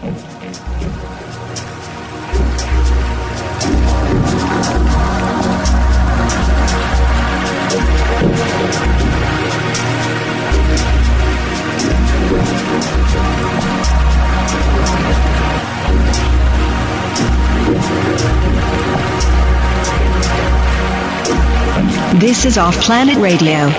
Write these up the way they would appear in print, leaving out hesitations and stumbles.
This is OffPlanet Radio.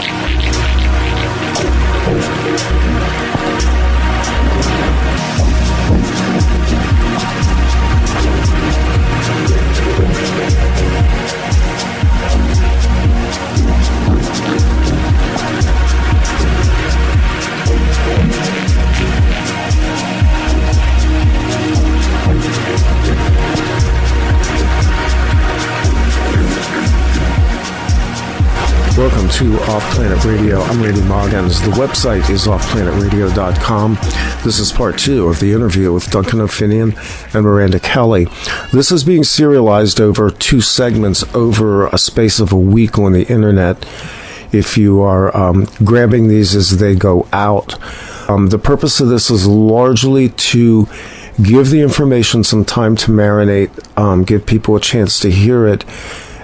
Welcome to OffPlanet Radio. I'm Randy Maugans. The website is offplanetradio.com. This is part 2 of the interview with Duncan and Miranda Kelly. This is being serialized over 2 segments over a space of a week on the internet. If you are grabbing these as they go out, the purpose of this is largely to give the information some time to marinate, give people a chance to hear it,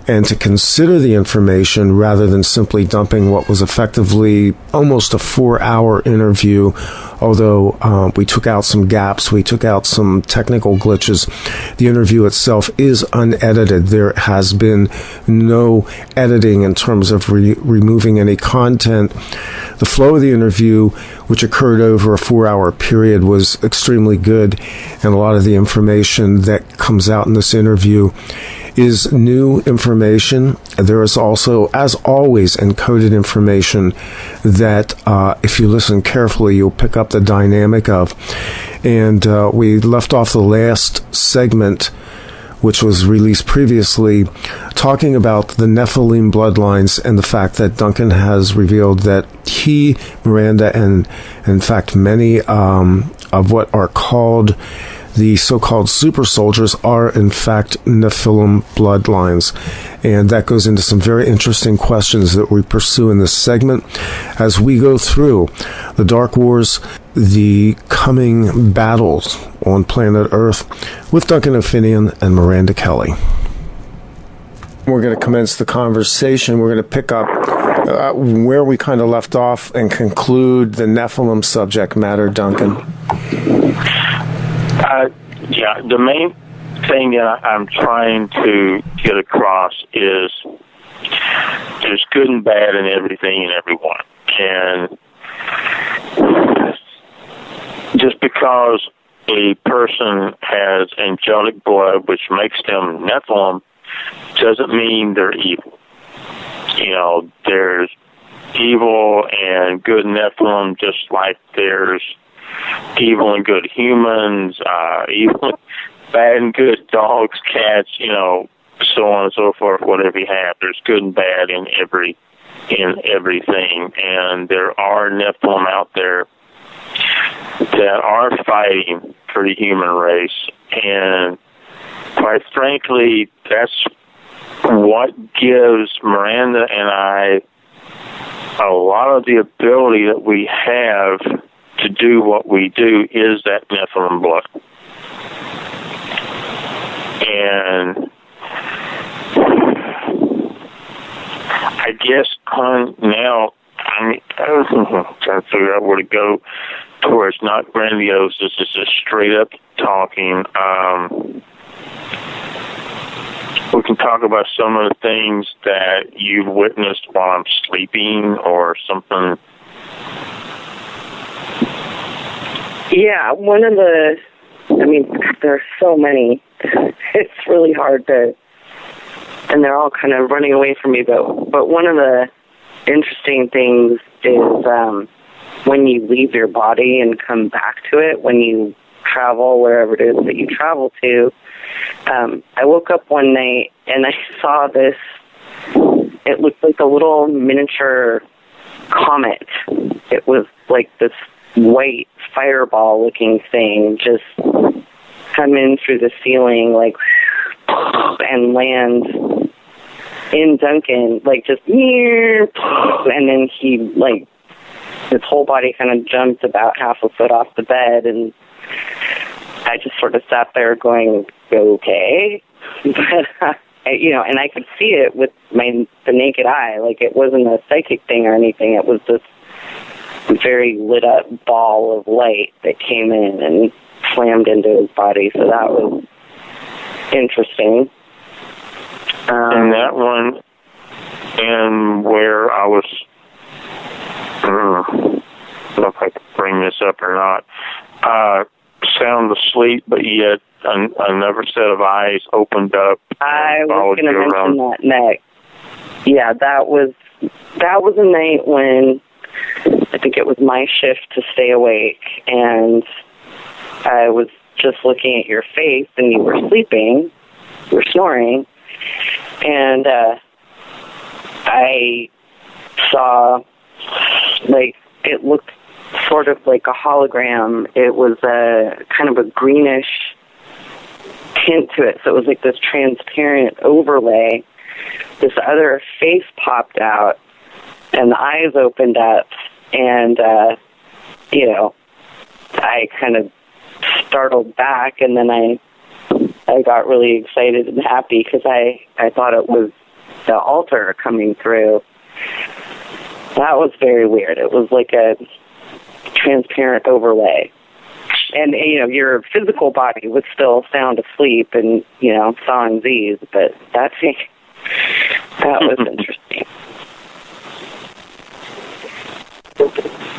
and to consider the information rather than simply dumping what was effectively almost a 4-hour interview, although we took out some gaps, we took out some technical glitches. The interview itself is unedited. There has been no editing in terms of removing any content. The flow of the interview, which occurred over a 4-hour period, was extremely good, and a lot of the information that comes out in this interview is new information. There is also, as always, encoded information that if you listen carefully, you'll pick up the dynamic of. And we left off the last segment, which was released previously, talking about the Nephillim bloodlines and the fact that Duncan has revealed that he, Miranda, and in fact many of what are called the so-called super soldiers are in fact Nephillim bloodlines. And that goes into some very interesting questions that we pursue in this segment as we go through the Dark Wars, the coming battles on planet Earth with Duncan and Miranda Kelly. We're going to commence the conversation. We're going to pick up where we kind of left off and conclude the Nephilim subject matter, Duncan. Yeah, the main thing that I'm trying to get across is there's good and bad in everything and everyone. And just because a person has angelic blood, which makes them Nephilim, doesn't mean they're evil. You know, there's evil and good Nephilim, just like there's evil and good humans, evil, bad and good dogs, cats, you know, so on and so forth. Whatever you have, there's good and bad in everything, and there are Nephilim out there that are fighting for the human race, and quite frankly, that's what gives Miranda and I a lot of the ability that we have to do what we do is that Nephilim blood. And I guess now I'm trying to figure out where to go to where it's not grandiose. It's just straight up talking. We can talk about some of the things that you've witnessed while I'm sleeping or something. Yeah, one of the, there's so many. It's really hard to, and they're all kind of running away from me, but one of the interesting things is when you leave your body and come back to it, when you travel wherever it is that you travel to. I woke up one night and I saw this, it looked like a little miniature comet. It was like this white fireball-looking thing just come in through the ceiling, like, and land in Duncan, like, just, and then he, like, his whole body kind of jumped about half a foot off the bed, and I just sort of sat there going, okay. But, and I could see it with the naked eye. Like, it wasn't a psychic thing or anything. It was this very lit up ball of light that came in and slammed into his body. So that was interesting. And that one, and where I was, I don't know if I could bring this up or not, sound asleep, but yet another set of eyes opened up. I was going to mention that next. Yeah, that was a night when I think it was my shift to stay awake, and I was just looking at your face, and you were sleeping, you were snoring, and I saw, like, it looked sort of like a hologram. It was a kind of a greenish tint to it, so it was like this transparent overlay. This other face popped out, and the eyes opened up, and, I kind of startled back, and then I got really excited and happy because I thought it was the altar coming through. That was very weird. It was like a transparent overlay. And, your physical body was still sound asleep and, sawing Z's, but that was interesting.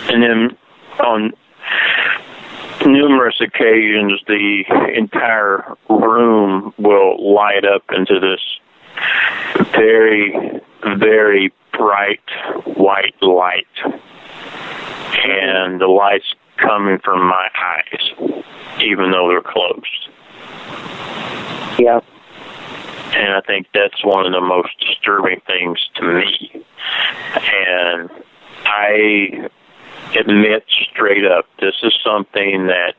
And then on numerous occasions, the entire room will light up into this very, very bright white light. And the light's coming from my eyes, even though they're closed. Yeah. And I think that's one of the most disturbing things to me. And I admit straight up, this is something that,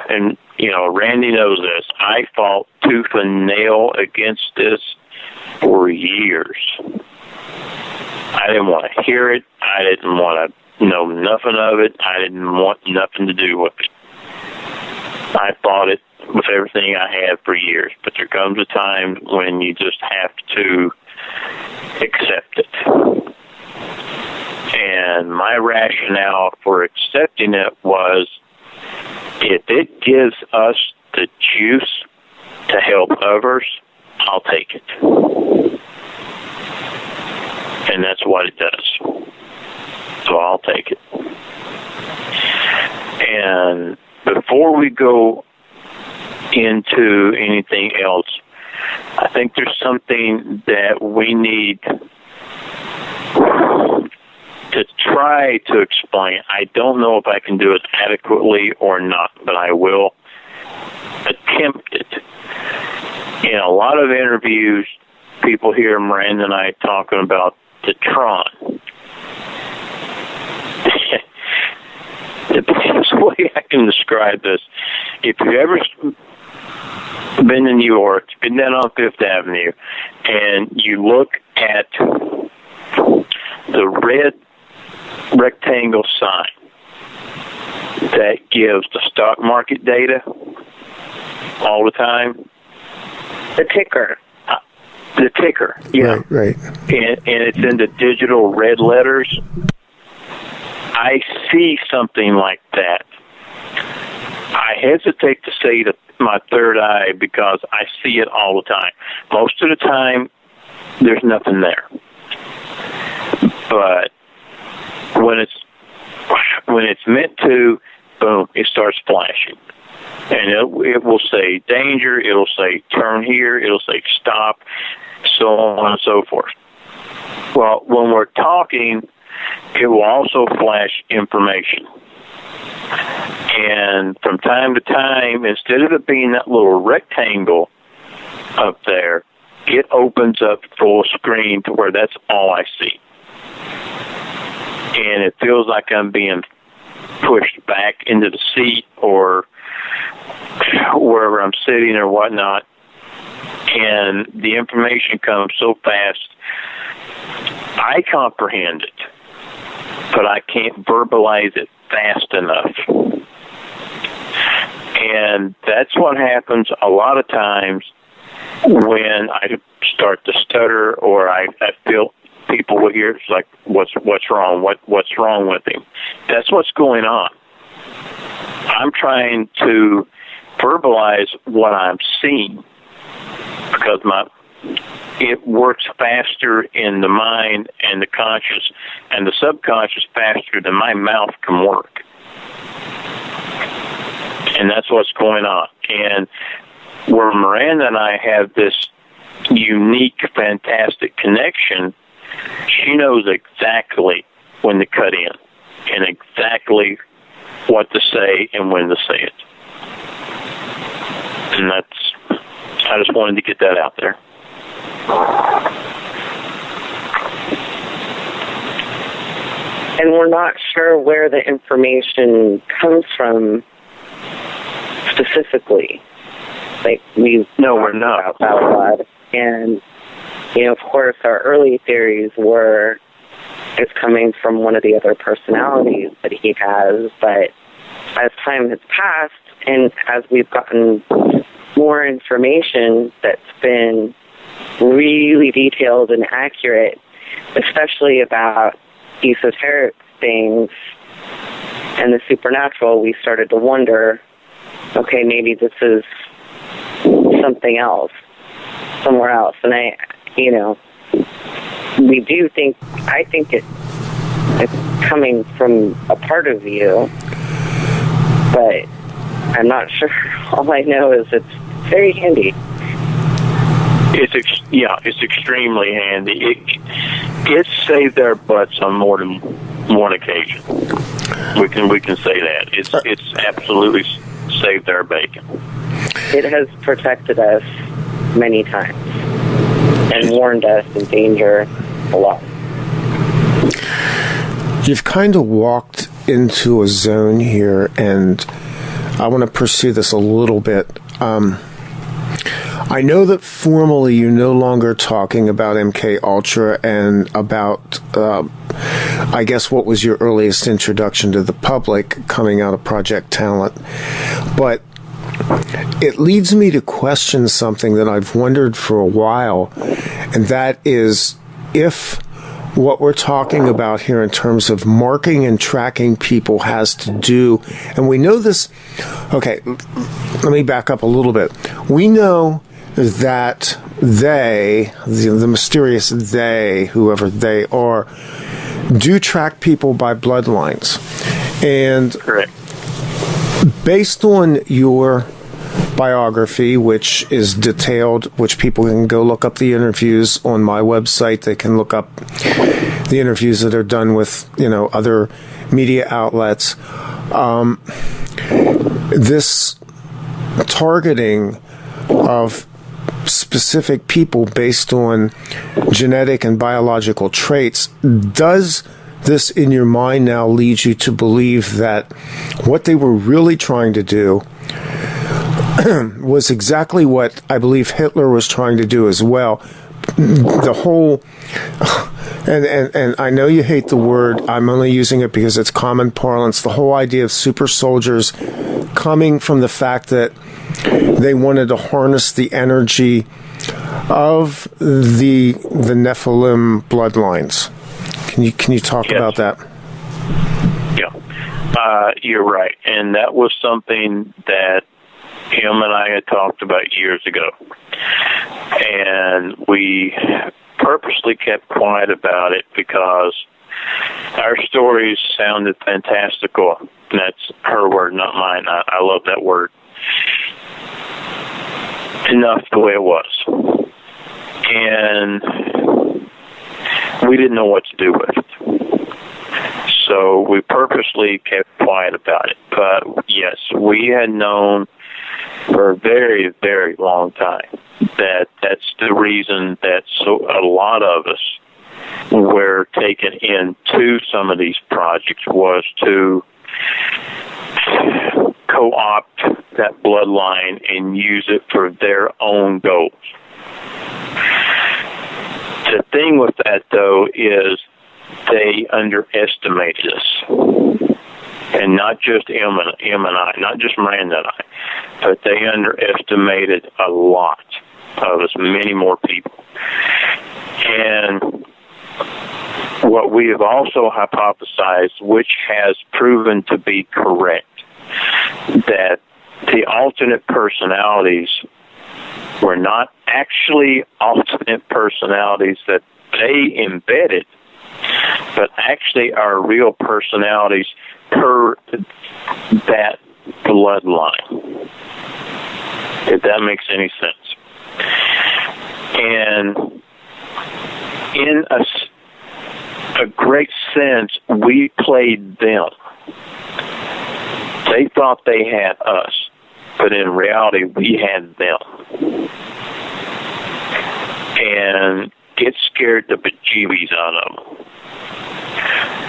and, Randy knows this, I fought tooth and nail against this for years. I didn't want to hear it. I didn't want to know nothing of it. I didn't want nothing to do with it. I fought it with everything I had for years, but there comes a time when you just have to accept it. And my rationale for accepting it was, if it gives us the juice to help others, I'll take it. And that's what it does. So I'll take it. And before we go into anything else, I think there's something that we need to try to explain. I don't know if I can do it adequately or not, but I will attempt it. In a lot of interviews, people hear Miranda and I talking about the Tron. The best way I can describe this, if you've ever been in New York, been down on Fifth Avenue, and you look at the red rectangle sign that gives the stock market data all the time. The ticker. The ticker, yeah. Right. And it's in the digital red letters. I see something like that. I hesitate to say that my third eye because I see it all the time. Most of the time, there's nothing there. But when it's meant to, boom, it starts flashing. And it will say danger, it'll say turn here, it'll say stop, so on and so forth. Well, when we're talking, it will also flash information. And from time to time, instead of it being that little rectangle up there, it opens up full screen to where that's all I see. And it feels like I'm being pushed back into the seat or wherever I'm sitting or whatnot. And the information comes so fast, I comprehend it, but I can't verbalize it fast enough. that's what happens a lot of times when I start to stutter, or I feel people will hear, it's like, what's wrong? What's wrong with him? That's what's going on. I'm trying to verbalize what I'm seeing because it works faster in the mind and the conscious and the subconscious faster than my mouth can work. And that's what's going on. And where Miranda and I have this unique, fantastic connection, she knows exactly when to cut in and exactly what to say and when to say it. And I just wanted to get that out there. And we're not sure where the information comes from specifically. Like, we're not about blood. And, of course, our early theories were it's coming from one of the other personalities that he has. But as time has passed, and as we've gotten more information that's been really detailed and accurate, especially about esoteric things and the supernatural, we started to wonder, okay, maybe this is something else, somewhere else. And I think it's coming from a part of you, but I'm not sure. All I know is it's very handy. It's extremely handy. It's saved our butts on more than one occasion. We can say that. It's absolutely saved our bacon. It has protected us many times and warned us of danger a lot. You've kind of walked into a zone here, and I want to pursue this a little bit. I know that formally you're no longer talking about MKUltra and about, I guess, what was your earliest introduction to the public coming out of Project Talent. But it leads me to question something that I've wondered for a while, and that is if what we're talking about here in terms of marking and tracking people has to do, and we know this, okay, let me back up a little bit. We know that they, the mysterious they, whoever they are, do track people by bloodlines. And correct. Based on your biography, which is detailed, which people can go look up the interviews on my website. They can look up the interviews that are done with, other media outlets. This targeting of specific people based on genetic and biological traits, does this in your mind now lead you to believe that what they were really trying to do was exactly what I believe Hitler was trying to do as well? The whole, and I know you hate the word, I'm only using it because it's common parlance, the whole idea of super soldiers coming from the fact that they wanted to harness the energy of the Nephillim bloodlines. Can you talk about that? Yeah, you're right, and that was something that him and I had talked about years ago, and we purposely kept quiet about it because our stories sounded fantastical. And that's her word, not mine. I love that word. Enough the way it was. And we didn't know what to do with it. So we purposely kept quiet about it. But yes, we had known for a very, very long time that that's the reason that a lot of us were taken into some of these projects, was to co-opt that bloodline and use it for their own goals. The thing with that, though, is they underestimated us. And not just M and I, not just Miranda and I, but they underestimated a lot of us, many more people. And what we have also hypothesized, which has proven to be correct, that the alternate personalities were not actually alternate personalities that they embedded, but actually are real personalities per that bloodline, if that makes any sense. And in a great sense, we played them. They thought they had us, but in reality, we had them. And it scared the bejeebies out of them.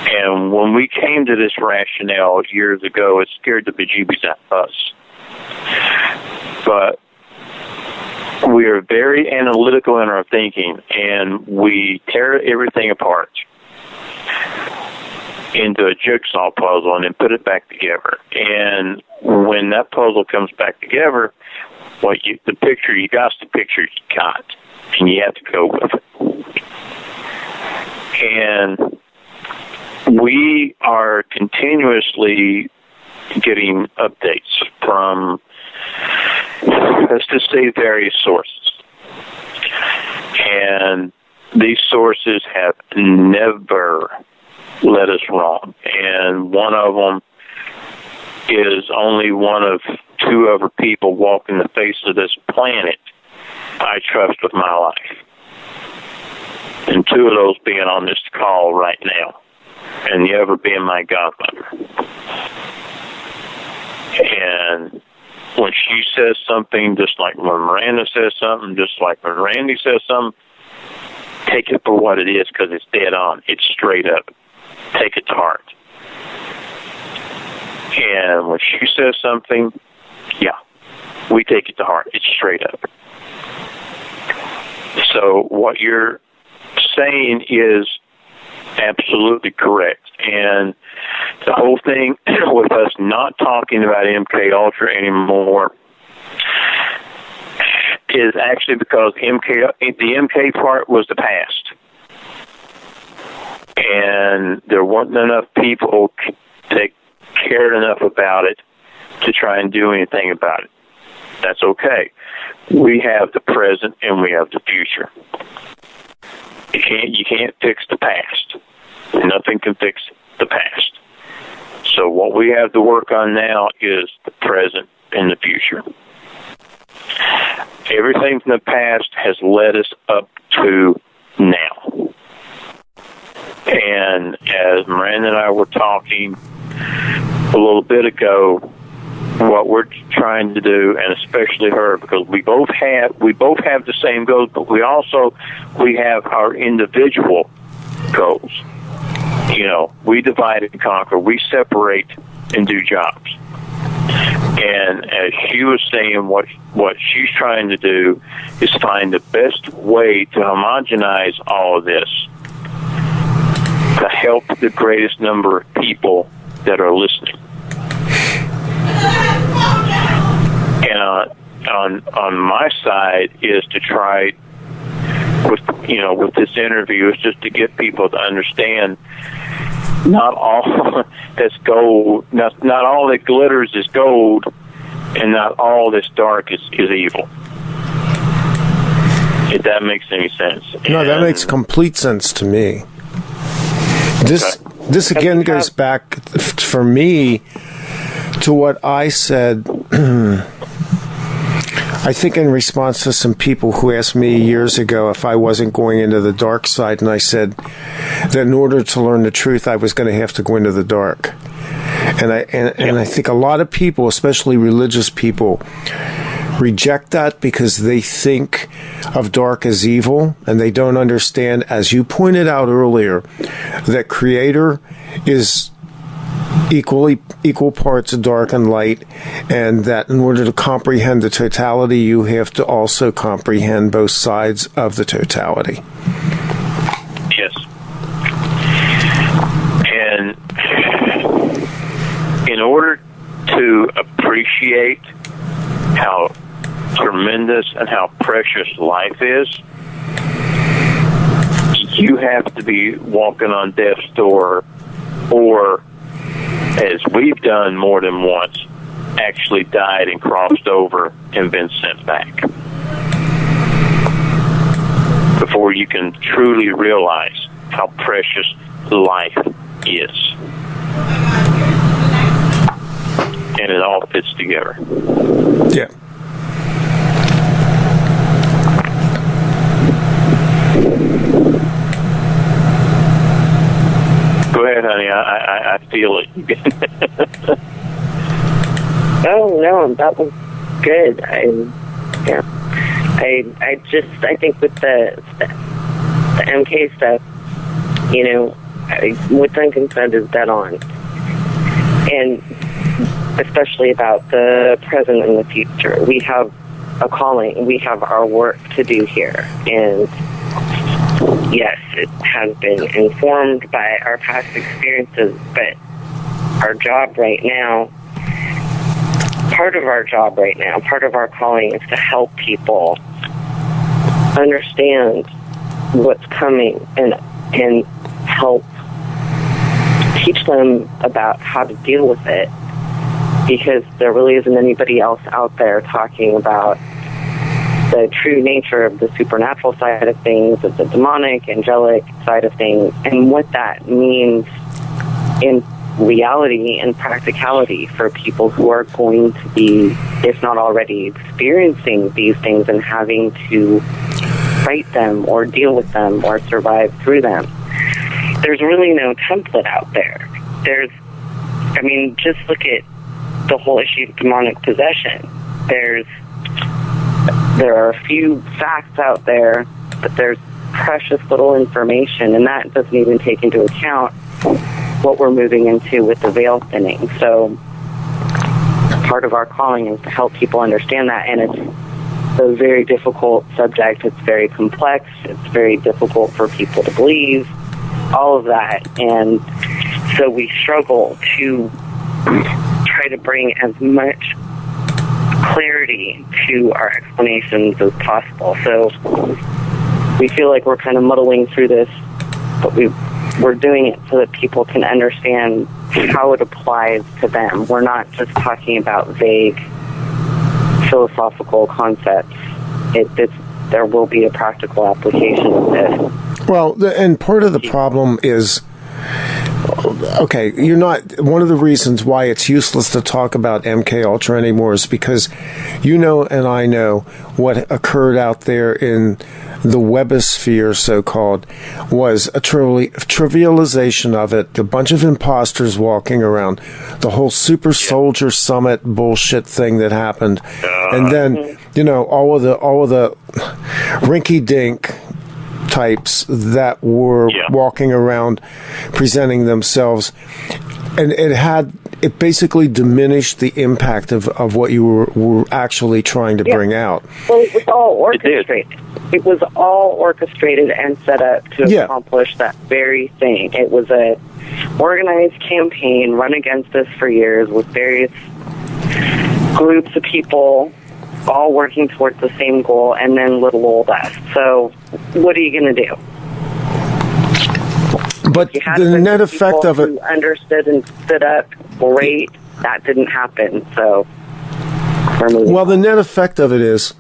And when we came to this rationale years ago, it scared the bejeebies out of us. But we are very analytical in our thinking, and we tear everything apart into a jigsaw puzzle and then put it back together. And when that puzzle comes back together, the picture you got, and you have to go with it. And we are continuously getting updates from, let's just say, various sources. And these sources have never led us wrong. And one of them is only one of two other people walking the face of this planet I trust with my life. And two of those being on this call right now, and the other being my godmother. And when she says something, just like when Miranda says something, just like when Randy says something, take it for what it is, because it's dead on. It's straight up. Take it to heart. And when she says something, yeah, we take it to heart. It's straight up. So what you're saying is absolutely correct. And the whole thing with us not talking about MKUltra anymore is actually because the MK part was the past. And there weren't enough people that cared enough about it to try and do anything about it. That's okay. We have the present and we have the future. You can't fix the past. Nothing can fix the past. So what we have to work on now is the present and the future. Everything from the past has led us up to now. And as Miranda and I were talking a little bit ago, what we're trying to do, and especially her, because we both have the same goals, but we have our individual goals. You know, we divide and conquer, we separate and do jobs. And as she was saying, what she's trying to do is find the best way to homogenize all of this to help the greatest number of people that are listening. And on my side is to try with this interview is just to get people to understand not all that's gold, not all that glitters is gold, and not all that's dark is evil. If that makes any sense. No, that makes complete sense to me. This again goes back for me to what I said. I think in response to some people who asked me years ago if I wasn't going into the dark side, and I said that in order to learn the truth, I was going to have to go into the dark. And I think a lot of people, especially religious people, reject that because they think of dark as evil, and they don't understand, as you pointed out earlier, that Creator is equal parts of dark and light, and that in order to comprehend the totality, you have to also comprehend both sides of the totality. Yes. And appreciate how tremendous and how precious life is, you have to be walking on death's door, or, as we've done more than once, actually died and crossed over and been sent back, before you can truly realize how precious life is. And it all fits together. Yeah. Go ahead, honey. I feel it. Oh no, that was good. I think with the MK stuff, what Duncan said is dead on, and especially about the present and the future. We have a calling. We have our work to do here, and yes, it has been informed by our past experiences, but our job right now, part of our calling is to help people understand what's coming and help teach them about how to deal with it, because there really isn't anybody else out there talking about the true nature of the supernatural side of things, of the demonic, angelic side of things, and what that means in reality and practicality for people who are going to be, if not already, experiencing these things and having to fight them or deal with them or survive through them. There's really no template out there. Just look at the whole issue of demonic possession. There are a few facts out there, but there's precious little information, and that doesn't even take into account what we're moving into with the veil thinning. So part of our calling is to help people understand that, and it's a very difficult subject. It's very complex. It's very difficult for people to believe, all of that. And so we struggle to try to bring as much clarity to our explanations as possible. So we feel like we're kind of muddling through this, but we're doing it so that people can understand how it applies to them. We're not just talking about vague philosophical concepts. There will be a practical application of this. Well, and part of the problem is, okay, you're not, one of the reasons why it's useless to talk about MKUltra anymore is because and I know what occurred out there in the webosphere, so-called, was a trivialization of it, a bunch of imposters walking around, the whole super soldier summit bullshit thing that happened, and then, all of the rinky-dink types that were walking around presenting themselves, and it basically diminished the impact of what you were actually trying to bring out. Well, it was all orchestrated. It was all orchestrated and set up to accomplish that very thing. It was a organized campaign run against us for years with various groups of people all working towards the same goal, and then little old us. So what are you going to do? But the net effect of it... understood and stood up, great. That didn't happen, so we're moving on. The net effect of it is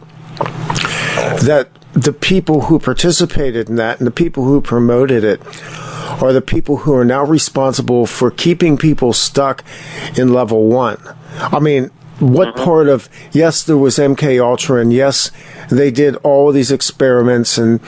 that the people who participated in that and the people who promoted it are the people who are now responsible for keeping people stuck in level 1. What part of, yes, there was MKUltra, and yes, they did all of these experiments, and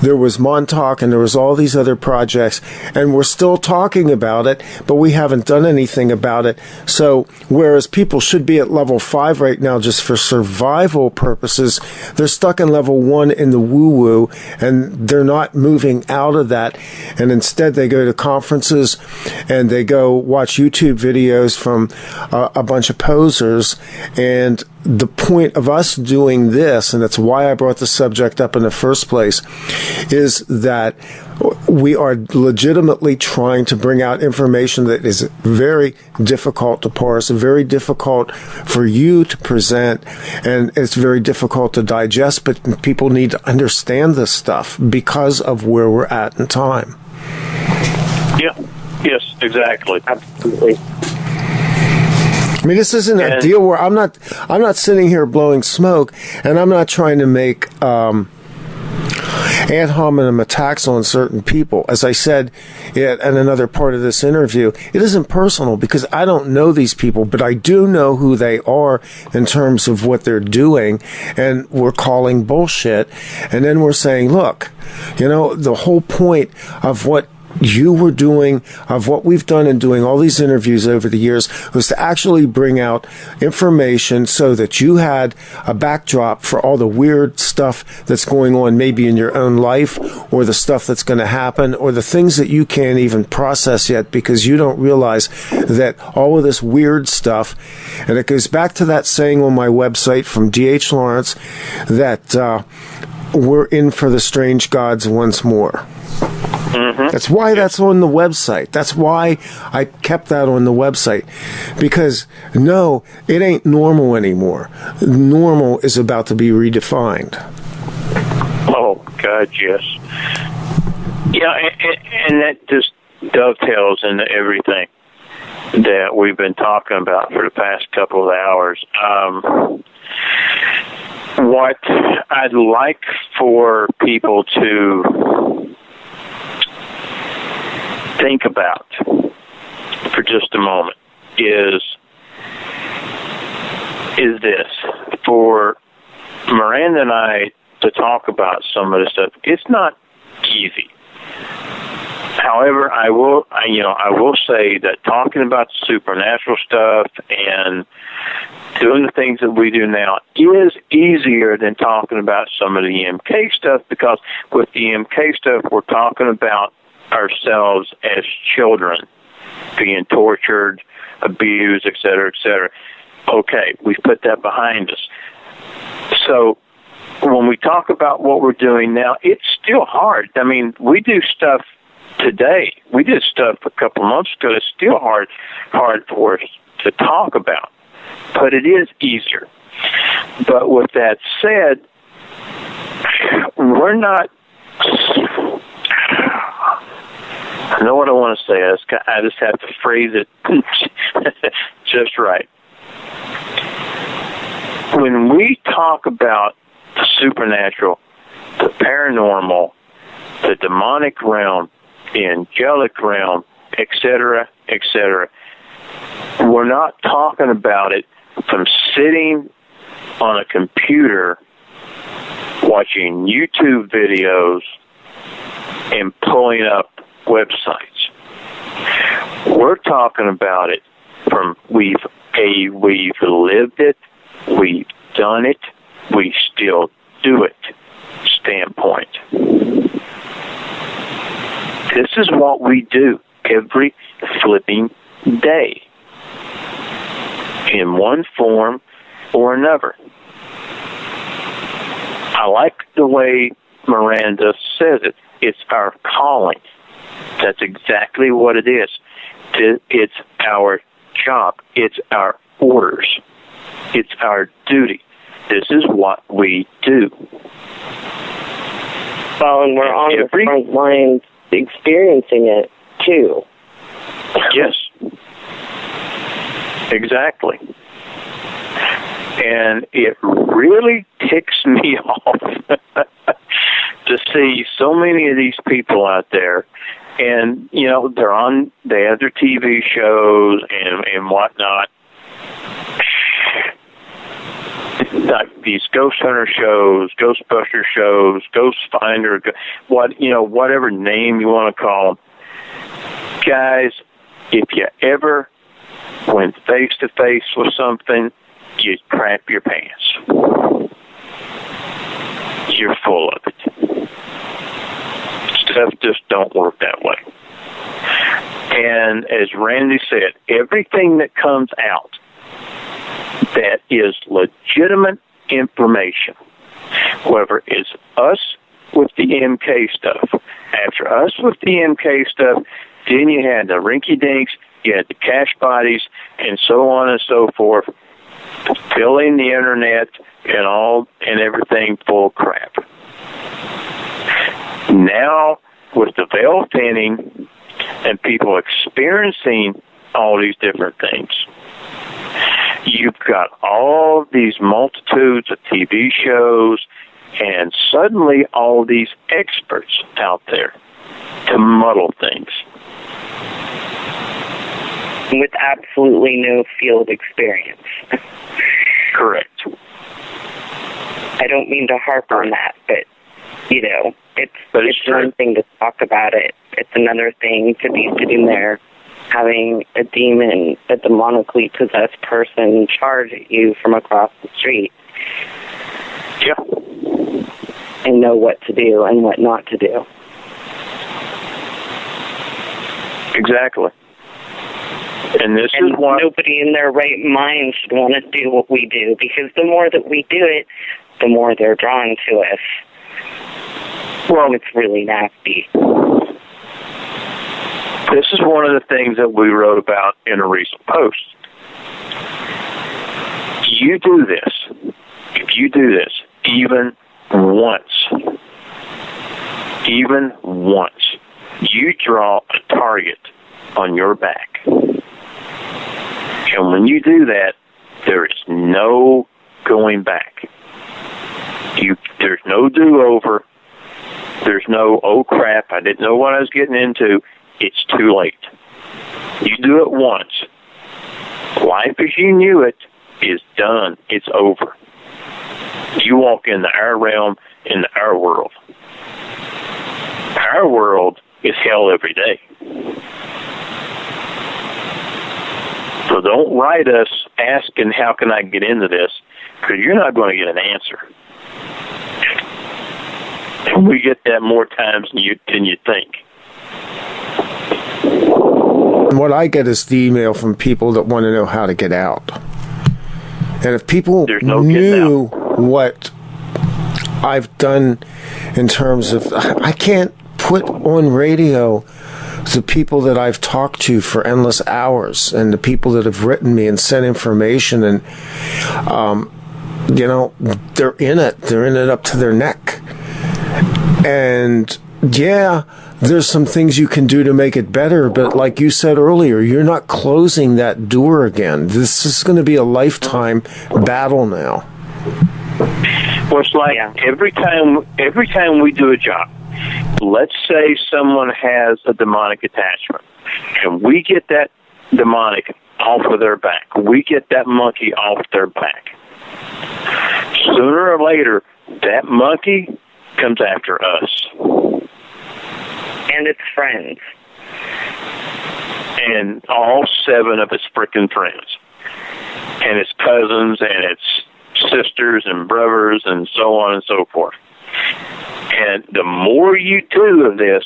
there was Montauk, and there was all these other projects, and we're still talking about it, but we haven't done anything about it. So, whereas people should be at level 5 right now just for survival purposes, they're stuck in level 1 in the woo-woo, and they're not moving out of that, and instead they go to conferences, and they go watch YouTube videos from a bunch of posers. And the point of us doing this, and that's why I brought the subject up in the first place, is that we are legitimately trying to bring out information that is very difficult to parse, very difficult for you to present, and it's very difficult to digest, but people need to understand this stuff because of where we're at in time. Yeah. Yes, exactly. Absolutely. I mean, this isn't a deal where I'm not sitting here blowing smoke, and I'm not trying to make ad hominem attacks on certain people. As I said in another part of this interview, it isn't personal because I don't know these people, but I do know who they are in terms of what they're doing, and we're calling bullshit, and then we're saying, look, the whole point of what you were doing, of what we've done in doing all these interviews over the years, was to actually bring out information so that you had a backdrop for all the weird stuff that's going on maybe in your own life, or the stuff that's going to happen, or the things that you can't even process yet because you don't realize that all of this weird stuff, and it goes back to that saying on my website from D.H. Lawrence that we're in for the strange gods once more. Mm-hmm. That's why that's on the website. That's why I kept that on the website. Because, no, it ain't normal anymore. Normal is about to be redefined. Oh, God, yes. Yeah, and that just dovetails into everything that we've been talking about for the past couple of hours. What I'd like for people to think about for just a moment is this. For Miranda and I to talk about some of this stuff, it's not easy. However, I will say that talking about supernatural stuff and doing the things that we do now is easier than talking about some of the MK stuff, because with the MK stuff, we're talking about ourselves as children being tortured, abused, et cetera, et cetera. Okay, we've put that behind us. So when we talk about what we're doing now, it's still hard. I mean, we do stuff today. We did stuff a couple months ago. It's still hard for us to talk about, but it is easier. But with that said, we're not... I know what I want to say. I just have to phrase it just right. When we talk about the supernatural, the paranormal, the demonic realm, the angelic realm, etc., we're not talking about it from sitting on a computer watching YouTube videos and pulling up websites. We're talking about it from we've lived it, we've done it, we still do it standpoint. This is what we do every flipping day in one form or another. I like the way Miranda says it. It's our calling. That's exactly what it is. It's our job. It's our orders. It's our duty. This is what we do. Well, and we're on the front lines experiencing it, too. Yes. Exactly. And it really ticks me off to see so many of these people out there, and they have their TV shows and whatnot, like these ghost hunter shows, Ghostbuster shows, Ghost Finder, whatever name you want to call them. Guys, if you ever went face to face with something, you crap your pants. You're full of it. Stuff just don't work that way. And as Randy said, everything that comes out that is legitimate information, whether it's us with the MK stuff. After us with the MK stuff, then you had the rinky-dinks, you had the cash bodies, and so on and so forth, filling the internet and everything full of crap. Now, with the veil thinning and people experiencing all these different things, you've got all these multitudes of TV shows and suddenly all these experts out there to muddle things. With absolutely no field experience. Correct. I don't mean to harp on that, but, it's one thing to talk about it. It's another thing to be sitting there having a demonically possessed person charge at you from across the street. Yeah. And know what to do and what not to do. Exactly. And this is why nobody in their right mind should want to do what we do, because the more that we do it, the more they're drawn to us. Well, it's really nasty. This is one of the things that we wrote about in a recent post. You do this. If you do this, even once, you draw a target on your back. And when you do that, there is no going back. There's no do-over. There's no, oh crap, I didn't know what I was getting into. It's too late. You do it once. Life as you knew it is done. It's over. You walk into our realm, into our world. Our world is hell every day. So don't write us asking, how can I get into this? Because you're not going to get an answer. And we get that more times than you think. What I get is the email from people that want to know how to get out. And if people knew what I've done in terms of, I can't put on radio the people that I've talked to for endless hours and the people that have written me and sent information, and they're in it up to their neck. And yeah, there's some things you can do to make it better, but like you said earlier, you're not closing that door again. This is going to be a lifetime battle now. Well, it's like every time we do a job, let's say someone has a demonic attachment, and we get that demonic off of their back. We get that monkey off their back. Sooner or later, that monkey comes after us. And its friends. And all 7 of its frickin' friends. And its cousins and its sisters and brothers and so on and so forth. And the more you do of this,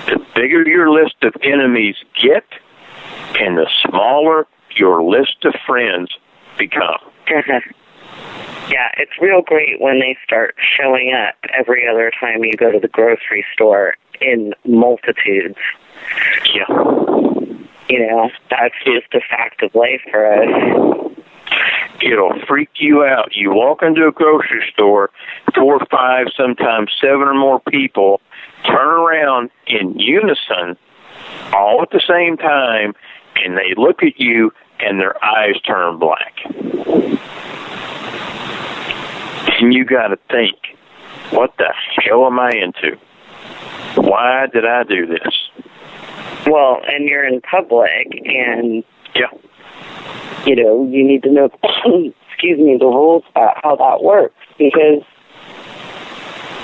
the bigger your list of enemies get, and the smaller your list of friends become. Yeah, it's real great when they start showing up every other time you go to the grocery store in multitudes. Yeah. That's just a fact of life for us. It'll freak you out. You walk into a grocery store, 4, 5, sometimes 7 or more people turn around in unison, all at the same time, and they look at you and their eyes turn black. And you got to think, what the hell am I into? Why did I do this? Well, and you're in public, and you need to know, the rules about how that works, because,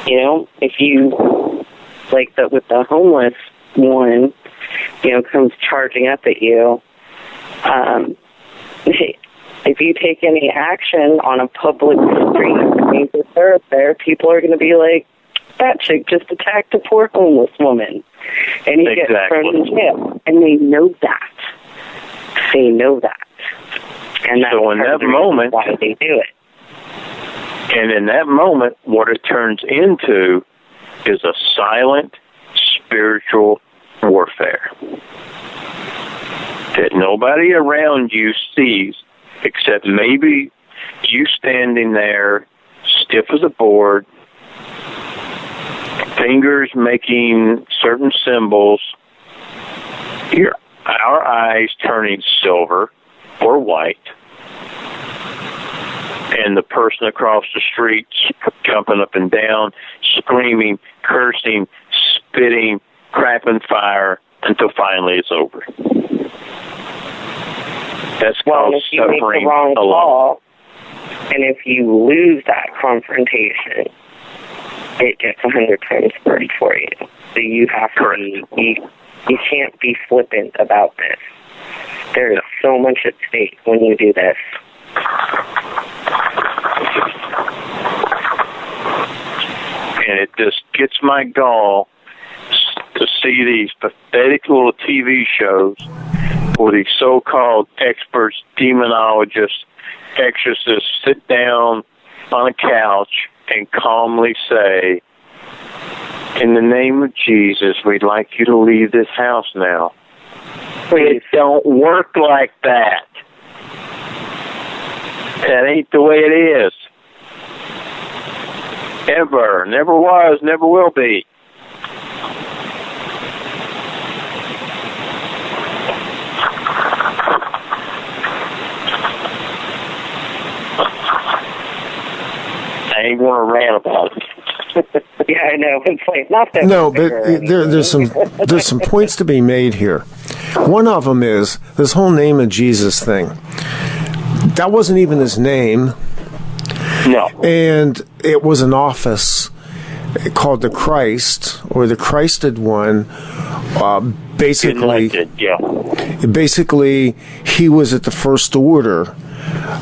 if you, like with the homeless one, comes charging up at you, if you take any action on a public street, if they're there, people are going to be like, that chick just attacked a poor homeless woman. And you get thrown in jail. And they know that. And that's so in that moment, why they do it. And in that moment, what it turns into is a silent spiritual warfare that nobody around you sees except maybe you standing there stiff as a board, fingers making certain symbols, our eyes turning silver or white, and the person across the street jumping up and down, screaming, cursing, spitting, crapping fire until finally it's over. That's called if you make suffering the wrong alone. call, and if you lose that confrontation, it gets 100 times worse for you. So you have to you can't be flippant about this. There is so much at stake when you do this. And it just gets my gall to see these pathetic little TV shows where these so-called experts, demonologists, exorcists sit down on a couch and calmly say, "In the name of Jesus, we'd like you to leave this house now." It don't work like that. That ain't the way it is. Ever. Never was, never will be. I ain't going to rant about it. Yeah, I know. It's like not that. No, but there's some points to be made here. One of them is this whole name of Jesus thing. That wasn't even his name. No. And it was an office called the Christ, or the Christed One. Basically, basically, he was at the first order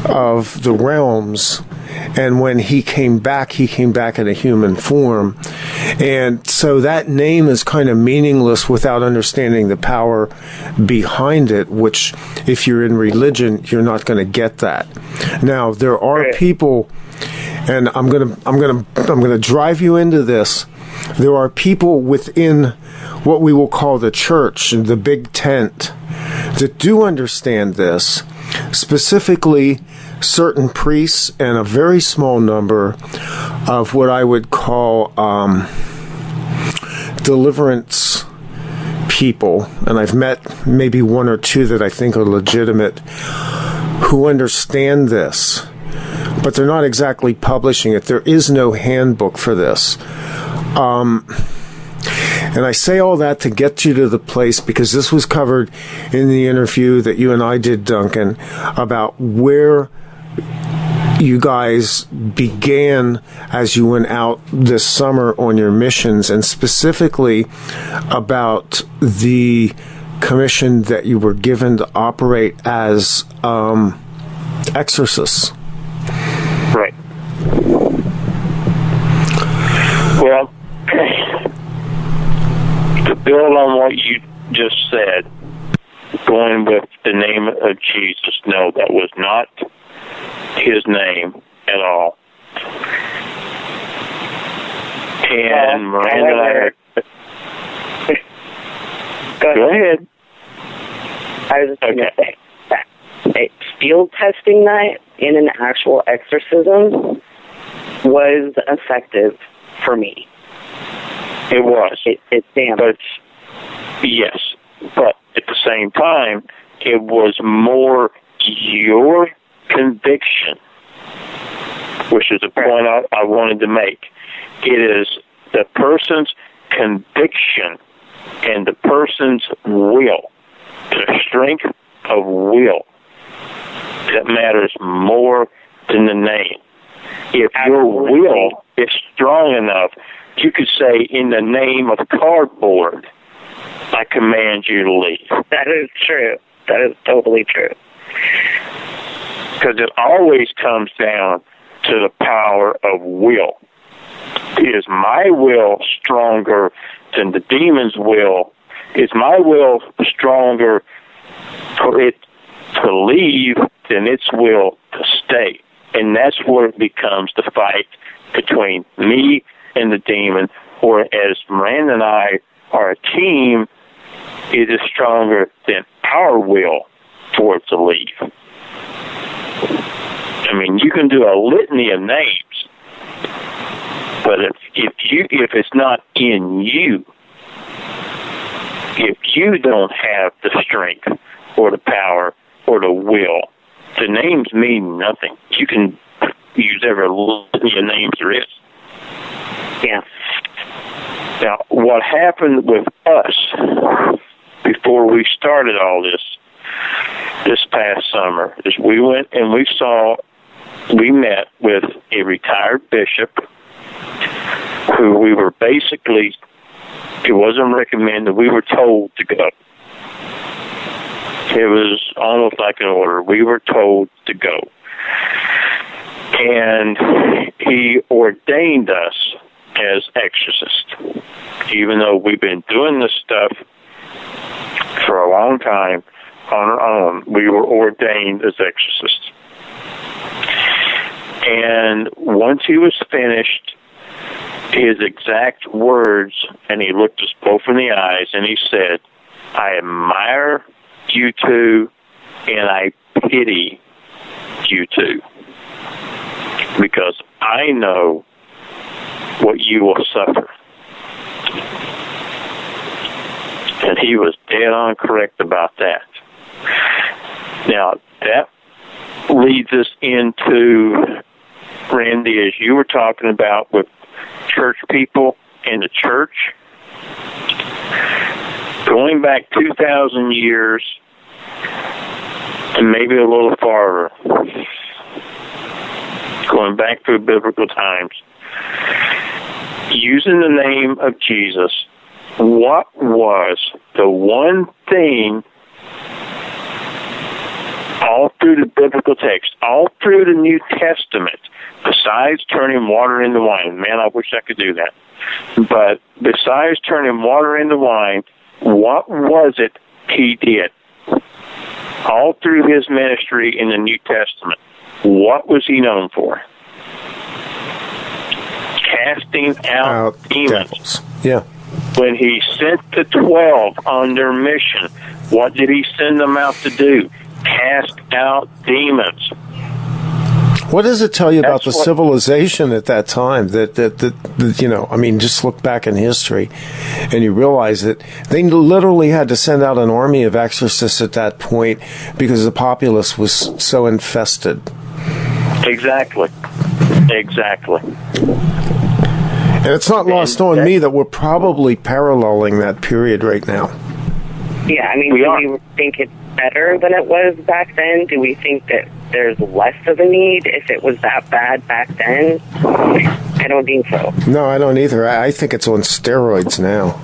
of the realms. And when he came back in a human form. And so that name is kind of meaningless without understanding the power behind it, which if you're in religion, you're not going to get that. Now, there are people, and I'm going to drive you into this. There are people within what we will call the church, the big tent, that do understand this. Specifically, certain priests and a very small number of what I would call deliverance people, and I've met maybe one or two that I think are legitimate, who understand this, but they're not exactly publishing it. There is no handbook for this. And I say all that to get you to the place, because this was covered in the interview that you and I did, Duncan, about where you guys began as you went out this summer on your missions, and specifically about the commission that you were given to operate as exorcists. Right. Well, to build on what you just said, going with the name of Jesus, no, that was not his name at all. And Miranda and I... Go ahead. I was just going to say that field testing that in an actual exorcism was effective for me. It was. It's damn. But, yes. But at the same time, it was more your conviction, which is the point I wanted to make. It is the person's conviction and the person's will, the strength of will, that matters more than the name. If your will is strong enough, you could say, in the name of cardboard, I command you to leave. That is true. That is totally true. Because it always comes down to the power of will. Is my will stronger than the demon's will? Is my will stronger for it to leave than its will to stay? And that's where it becomes the fight between me and the demon, or as Miranda and I are a team, it is stronger than our will for it to leave. I mean, you can do a litany of names, but if it's not in you, if you don't have the strength or the power or the will, the names mean nothing. You can use every litany of names there is. Yeah. Now, what happened with us before we started all this past summer is we went and we met with a retired bishop who we were basically, it wasn't recommended, we were told to go. It was almost like an order. We were told to go. And he ordained us as exorcists. Even though we've been doing this stuff for a long time on our own, we were ordained as exorcists. And once he was finished, his exact words, and he looked us both in the eyes, and he said, I admire you two, and I pity you two, because I know what you will suffer. And he was dead on correct about that. Now, that leads us into, Randy, as you were talking about with church people in the church, going back 2,000 years, and maybe a little farther, going back through biblical times, using the name of Jesus, what was the one thing all through the biblical text, all through the New Testament, besides turning water into wine? Man, I wish I could do that. But besides turning water into wine, what was it he did? All through his ministry in the New Testament, what was he known for? Casting out demons. Devils. Yeah. When he sent the 12 on their mission, what did he send them out to do? Cast out demons. What does it tell you about the civilization at that time? That you know, I mean, just look back in history, and you realize that they literally had to send out an army of exorcists at that point because the populace was so infested. Exactly. And it's not lost on me that we're probably paralleling that period right now. Yeah, I mean, do we think it's better than it was back then? Do we think that there's less of a need if it was that bad back then? I don't think so. No, I don't either. I think it's on steroids now.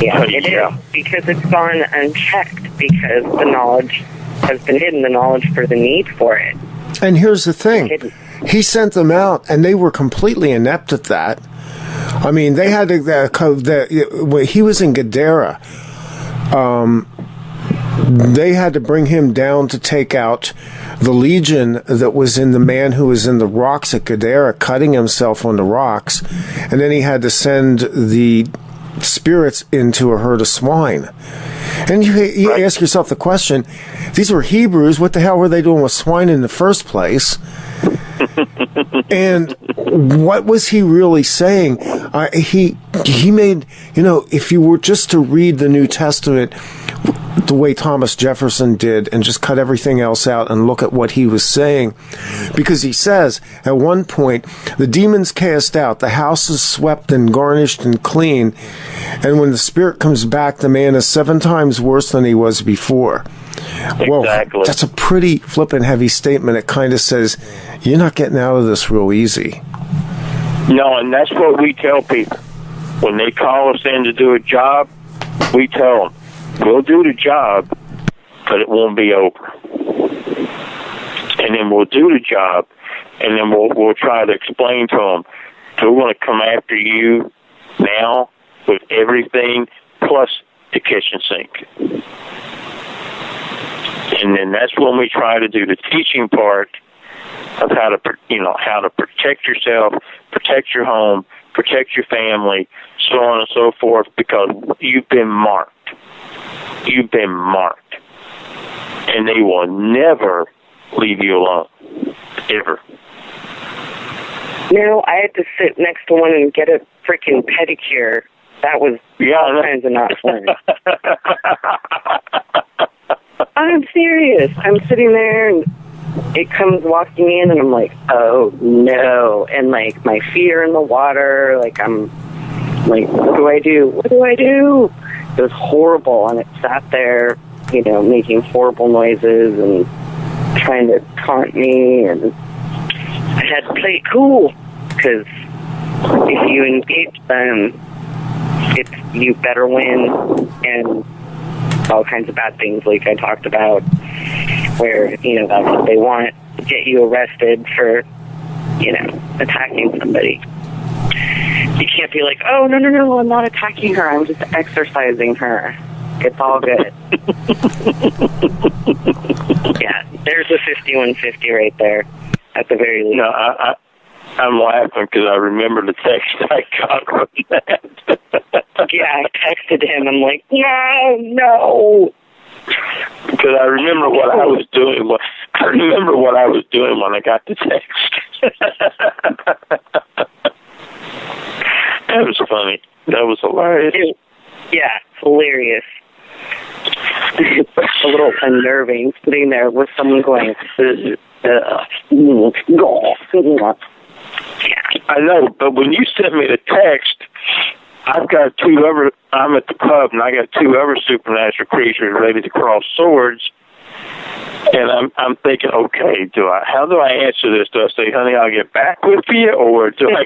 Yeah, it is, because it's gone unchecked, because the knowledge has been hidden, the knowledge for the need for it. And here's the thing. He sent them out, and they were completely inept at that. I mean, they had to... he was in Gadara. They had to bring him down to take out the legion that was in the man who was in the rocks at Gadara, cutting himself on the rocks, and then he had to send the spirits into a herd of swine. And you ask yourself the question, these were Hebrews, what the hell were they doing with swine in the first place? And what was he really saying? He made, you know, if you were just to read the New Testament the way Thomas Jefferson did and just cut everything else out and look at what he was saying, because he says at one point, the demons cast out, the house is swept and garnished and clean, and when the spirit comes back, the man is 7 times worse than he was before. Exactly. Well, that's a pretty flippin' heavy statement. It kind of says, you're not getting out of this real easy. No, and that's what we tell people. When they call us in to do a job, we tell them, we'll do the job, but it won't be over. And then we'll do the job, and then we'll try to explain to them, so we're going to come after you now with everything plus the kitchen sink. And then that's when we try to do the teaching part of how to protect yourself, protect your home, protect your family, so on and so forth, because you've been marked. You've been marked. And they will never leave you alone. Ever. No, I had to sit next to one and get a freaking pedicure. That was all kinds of not fun. I'm serious. I'm sitting there and it comes walking in and I'm like, oh no. And like my feet are in the water. Like I'm like, what do I do? What do I do? It was horrible. And it sat there, you know, making horrible noises and trying to taunt me. And I had to play it cool because if you engage them, you better win, and all kinds of bad things like I talked about, where, you know, that's what they want, to get you arrested for, you know, attacking somebody. You can't be like, oh, no, I'm not attacking her, I'm just exercising her. It's all good. Yeah, there's a 5150 right there, at the very least. No, I'm laughing because I remember the text I got from that. Yeah, I texted him. I'm like, no. Because I remember what I was doing. I remember what I was doing when I got the text. That was funny. That was hilarious. Yeah, hilarious. A little unnerving, sitting there with someone going, I know, but when you sent me the text, I'm at the pub, and I got two other supernatural creatures ready to cross swords, and I'm thinking, okay, how do I answer this? Do I say, honey, I'll get back with you, or do I...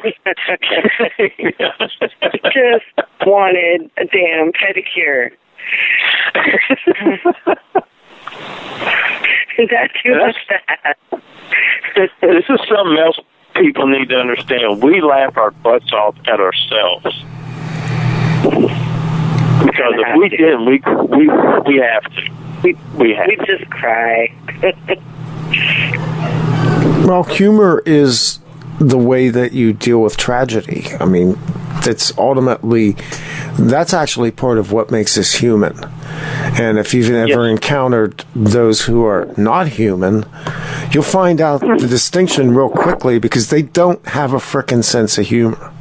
Just wanted a damn pedicure. That's too much that. This is something else people need to understand. We laugh our butts off at ourselves. Because if we didn't, we have to. We just cry. Well, humor is the way that you deal with tragedy. I mean, that's actually part of what makes us human. And if you've ever encountered those who are not human, you'll find out the distinction real quickly because they don't have a frickin' sense of humor.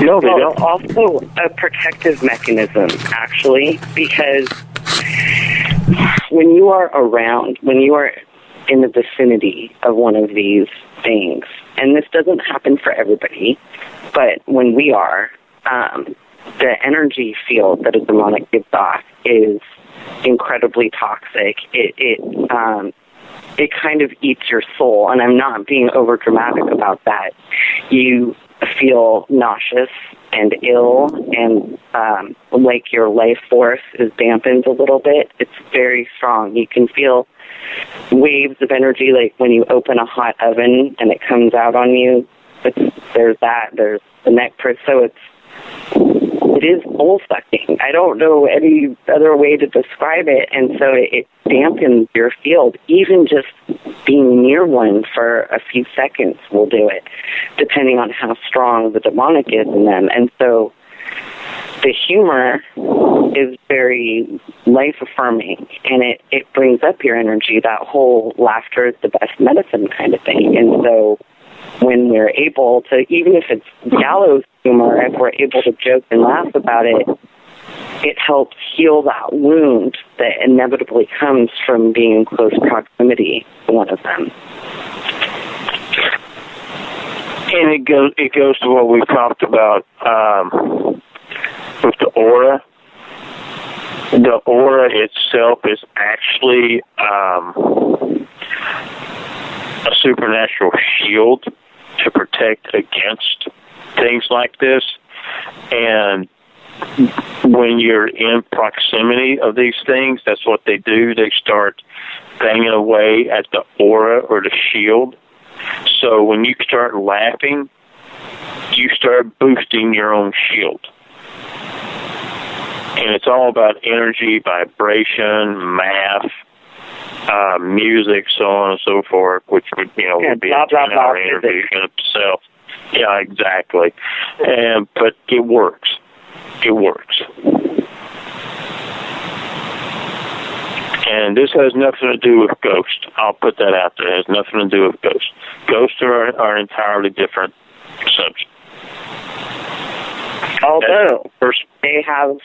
No, they don't. Also a protective mechanism, actually, because when you are in the vicinity of one of these things, and this doesn't happen for everybody, but when we are, the energy field that a demonic gives off is incredibly toxic. It kind of eats your soul, and I'm not being over dramatic about that. You feel nauseous and ill, and like your life force is dampened a little bit. It's very strong. You can feel waves of energy, like when you open a hot oven and it comes out on you. There's the neck press. So it is soul-sucking. I don't know any other way to describe it, and so it dampens your field. Even just being near one for a few seconds will do it, depending on how strong the demonic is in them. And so the humor is very life-affirming, and it brings up your energy, that whole laughter is the best medicine kind of thing. And so when we're able to, even if it's gallows humor, if we're able to joke and laugh about it, it helps heal that wound that inevitably comes from being in close proximity to one of them. And it goes to what we talked about with the aura. The aura itself is actually a supernatural shield to protect against things like this. And when you're in proximity of these things, that's what they do. They start banging away at the aura or the shield. So when you start laughing, you start boosting your own shield. And it's all about energy, vibration, math, music, so on and so forth, which would, would be blah, blah, an hour interview in itself. Yeah, exactly. But it works. It works. And this has nothing to do with ghosts. I'll put that out there. It has nothing to do with ghosts. Ghosts are an entirely different subject. Although they have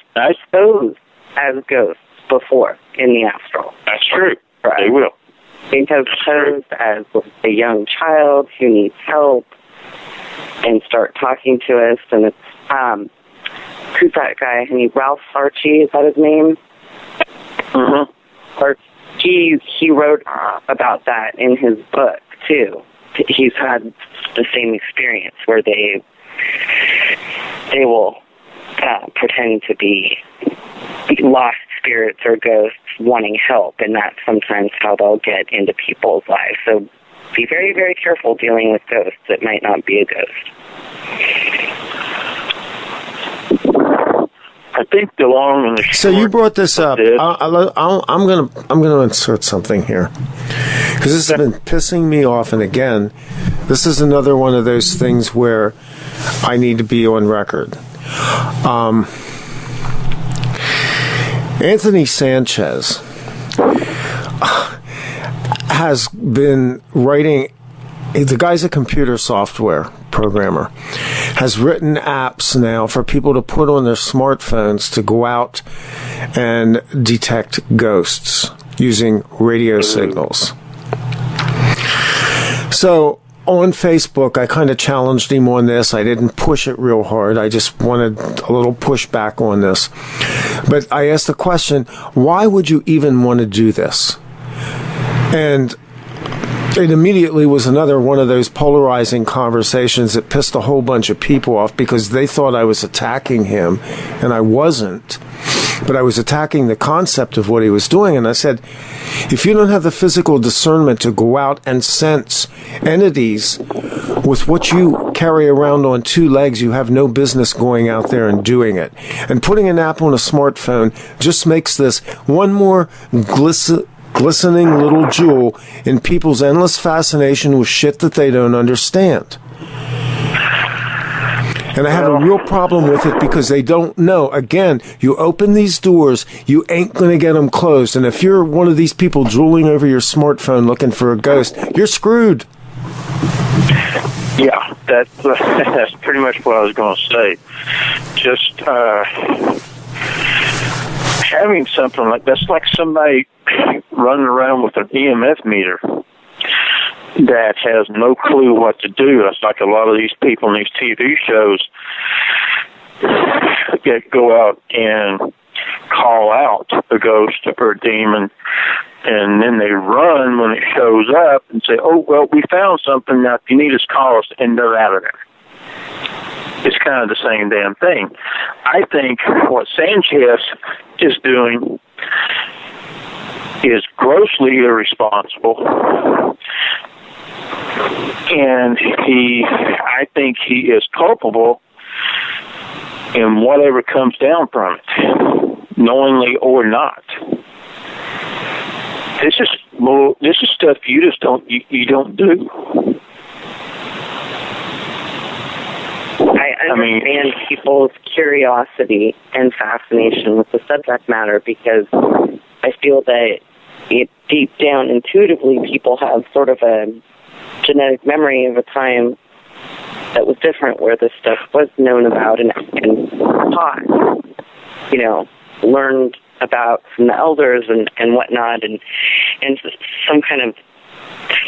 posed as ghosts before in the astral. That's true. Right. They will. They have posed as a young child who needs help and start talking to us. And it's, who's that guy? Ralph Sarchi, is that his name? Mm-hmm. Or he wrote about that in his book, too. He's had the same experience where they will pretend to be lost spirits or ghosts wanting help, and that's sometimes how they'll get into people's lives. So be very, very careful dealing with ghosts. It might not be a ghost. I think the long and the short. So you brought this up. I'm gonna insert something here because this has been pissing me off. And again, this is another one of those things where I need to be on record. Anthony Sanchez has been writing. The guy's a computer software programmer, has written apps now for people to put on their smartphones to go out and detect ghosts using radio signals. So on Facebook, I kind of challenged him on this. I didn't push it real hard. I just wanted a little pushback on this. But I asked the question, why would you even want to do this? And it immediately was another one of those polarizing conversations that pissed a whole bunch of people off because they thought I was attacking him, and I wasn't. But I was attacking the concept of what he was doing. And I said, if you don't have the physical discernment to go out and sense entities with what you carry around on two legs, you have no business going out there and doing it. And putting an app on a smartphone just makes this one more glistening little jewel in people's endless fascination with shit that they don't understand. And I have a real problem with it because they don't know. Again, you open these doors, you ain't going to get them closed. And if you're one of these people drooling over your smartphone looking for a ghost, you're screwed. Yeah, that's pretty much what I was going to say. Just having something like that's like somebody running around with an EMF meter that has no clue what to do. That's like a lot of these people in these TV shows go out and call out a ghost or a demon, and then they run when it shows up and say, oh, well, we found something. Now, if you need us, call us, and they're out of there. It's kind of the same damn thing. I think what Sanchez is doing is grossly irresponsible, and I think he is culpable in whatever comes down from it, knowingly or not. This is stuff you just don't do. I understand people's curiosity and fascination with the subject matter because I feel that deep down intuitively people have sort of a genetic memory of a time that was different where this stuff was known about and taught, learned about from the elders and whatnot, and some kind of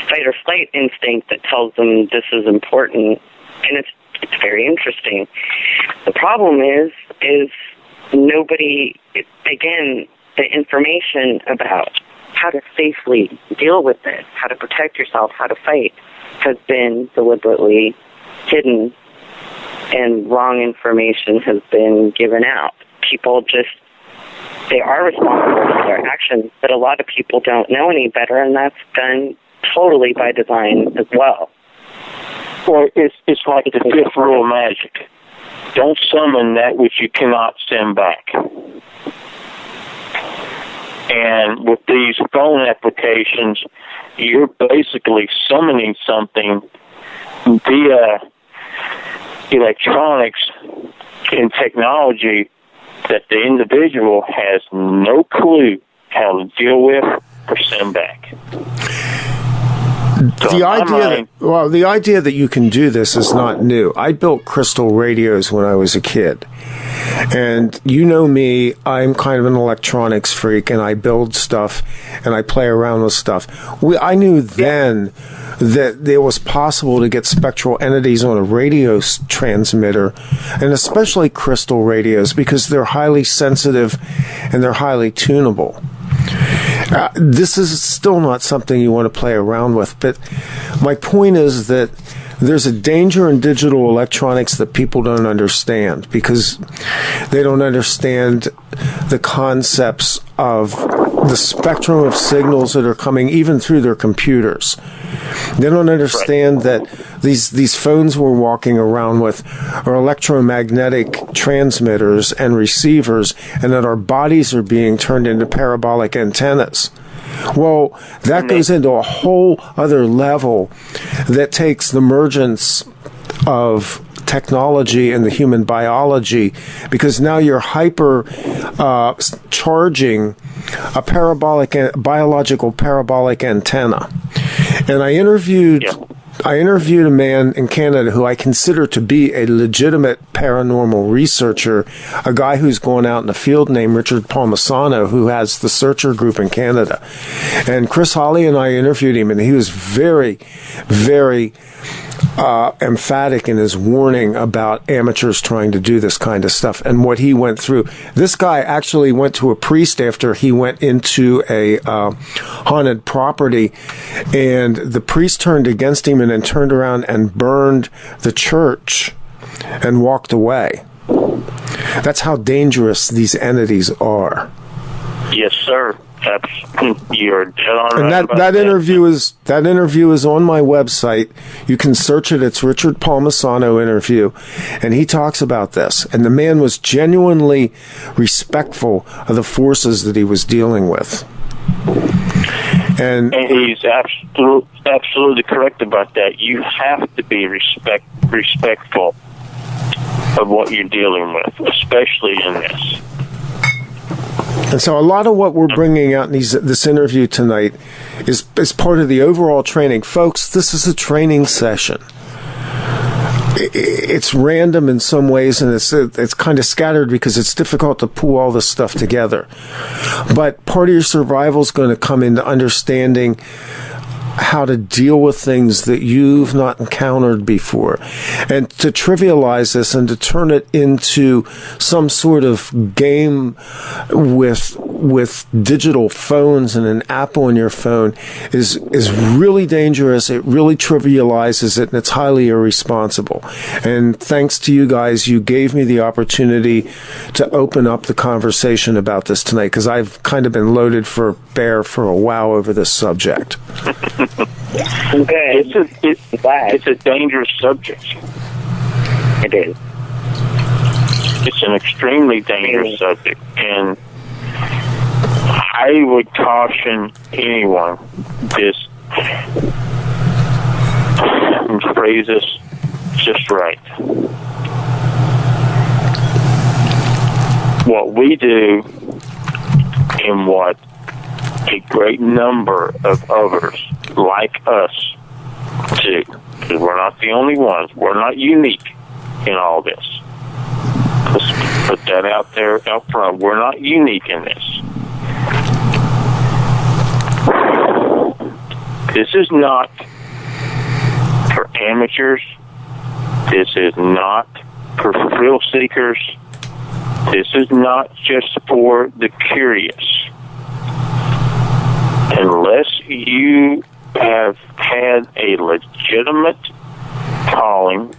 fight or flight instinct that tells them this is important, and it's very interesting. The problem is nobody, again, the information about how to safely deal with this, how to protect yourself, how to fight, has been deliberately hidden, and wrong information has been given out. People they are responsible for their actions, but a lot of people don't know any better, and that's done totally by design as well. Well, it's like the fifth rule of magic. Don't summon that which you cannot send back. And with these phone applications, you're basically summoning something via electronics and technology that the individual has no clue how to deal with or send back. So the idea that you can do this is not new. I built crystal radios when I was a kid. And you know me, I'm kind of an electronics freak, and I build stuff, and I play around with stuff. I knew then that it was possible to get spectral entities on a radio transmitter, and especially crystal radios, because they're highly sensitive and they're highly tunable. This is still not something you want to play around with, but my point is that there's a danger in digital electronics that people don't understand, because they don't understand the concepts of the spectrum of signals that are coming even through their computers. They don't understand that these phones we're walking around with are electromagnetic transmitters and receivers, and that our bodies are being turned into parabolic antennas. Well, that goes into a whole other level that takes the emergence of technology and the human biology, because now you're charging a biological parabolic antenna. And I interviewed a man in Canada who I consider to be a legitimate paranormal researcher, a guy who's gone out in the field named Richard Palmisano, who has the Searcher Group in Canada. And Chris Hawley and I interviewed him, and he was very, very emphatic in his warning about amateurs trying to do this kind of stuff and what he went through. This guy actually went to a priest after he went into a haunted property, and the priest turned against him and then turned around and burned the church and walked away. That's how dangerous these entities are. Yes, sir. You're dead on right. And that interview is on my website. You can search it. It's Richard Palmisano interview, and he talks about this. And the man was genuinely respectful of the forces that he was dealing with. And he's absolutely correct about that. You have to be respectful of what you're dealing with, especially in this. And so a lot of what we're bringing out in this interview tonight is part of the overall training. Folks, this is a training session. It's random in some ways, and it's kind of scattered because it's difficult to pull all this stuff together. But part of your survival is going to come into understanding how to deal with things that you've not encountered before, and to trivialize this and to turn it into some sort of game with digital phones and an app on your phone is really dangerous. It really trivializes it, and it's highly irresponsible. And thanks to you guys, you gave me the opportunity to open up the conversation about this tonight, because I've kind of been loaded for bear for a while over this subject. Okay. It's a dangerous subject. It is. It's an extremely dangerous subject, and I would caution anyone, this, phrase this just right. What we do, and what a great number of others like us do, because we're not the only ones. We're not unique in all this. Let's put that out there out front. We're not unique in this. This is not for amateurs. This is not for thrill seekers. This is not just for the curious. Unless you have had a legitimate calling,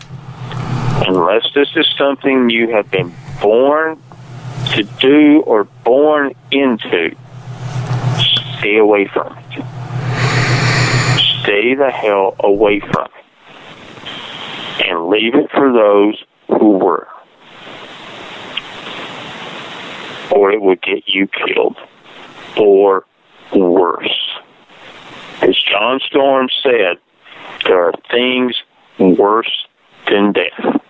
unless this is something you have been born to do or born into, stay away from it. Stay the hell away from it. And leave it for those who were. Or it would get you killed. Or worse. As John Storm said, there are things worse than death.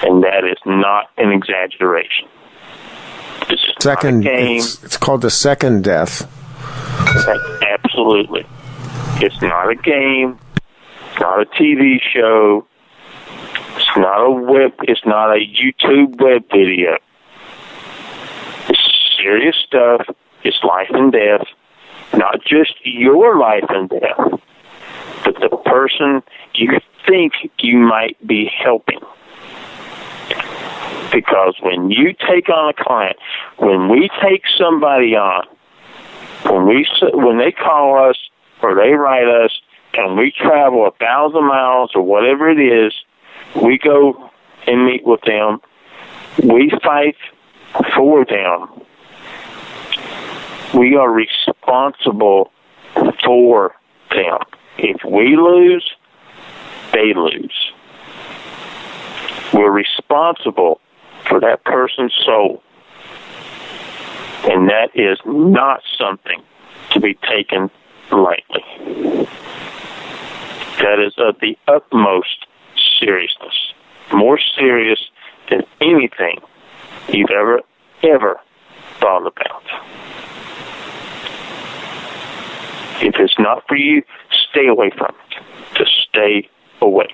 And that is not an exaggeration. It's Second, not a game. It's called the second death. Absolutely. It's not a game. It's not a TV show. It's not a YouTube web video. It's serious stuff. It's life and death. Not just your life and death, but the person you think you might be helping. Because when you take on a client, when we take somebody on, when they call us or they write us and we travel 1,000 miles or whatever it is, we go and meet with them. We fight for them. We are responsible for them. If we lose, they lose. We're responsible for that person's soul. And that is not something to be taken lightly. That is of the utmost seriousness. More serious than anything you've ever thought about. If it's not for you, stay away from it. Just stay away.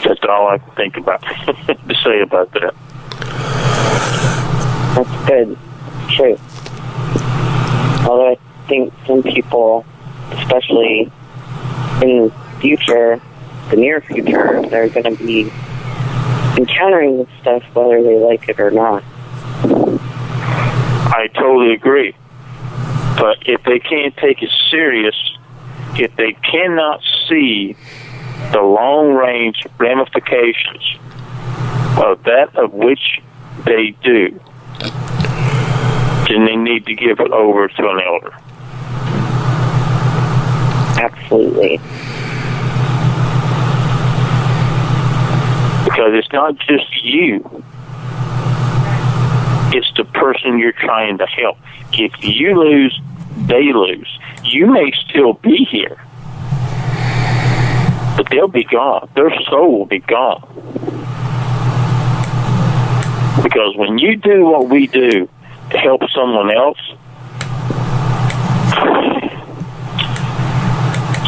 That's all I can think about to say about that. That's good. True. Although I think some people, especially in the future, the near future, they're going to be encountering this stuff whether they like it or not. I totally agree. But if they can't take it serious, if they cannot see the long-range ramifications of that of which they do, then they need to give it over to an elder. Absolutely. Because it's not just you. It's the person you're trying to help. If you lose, they lose. You may still be here, but they'll be gone. Their soul will be gone. Because when you do what we do to help someone else,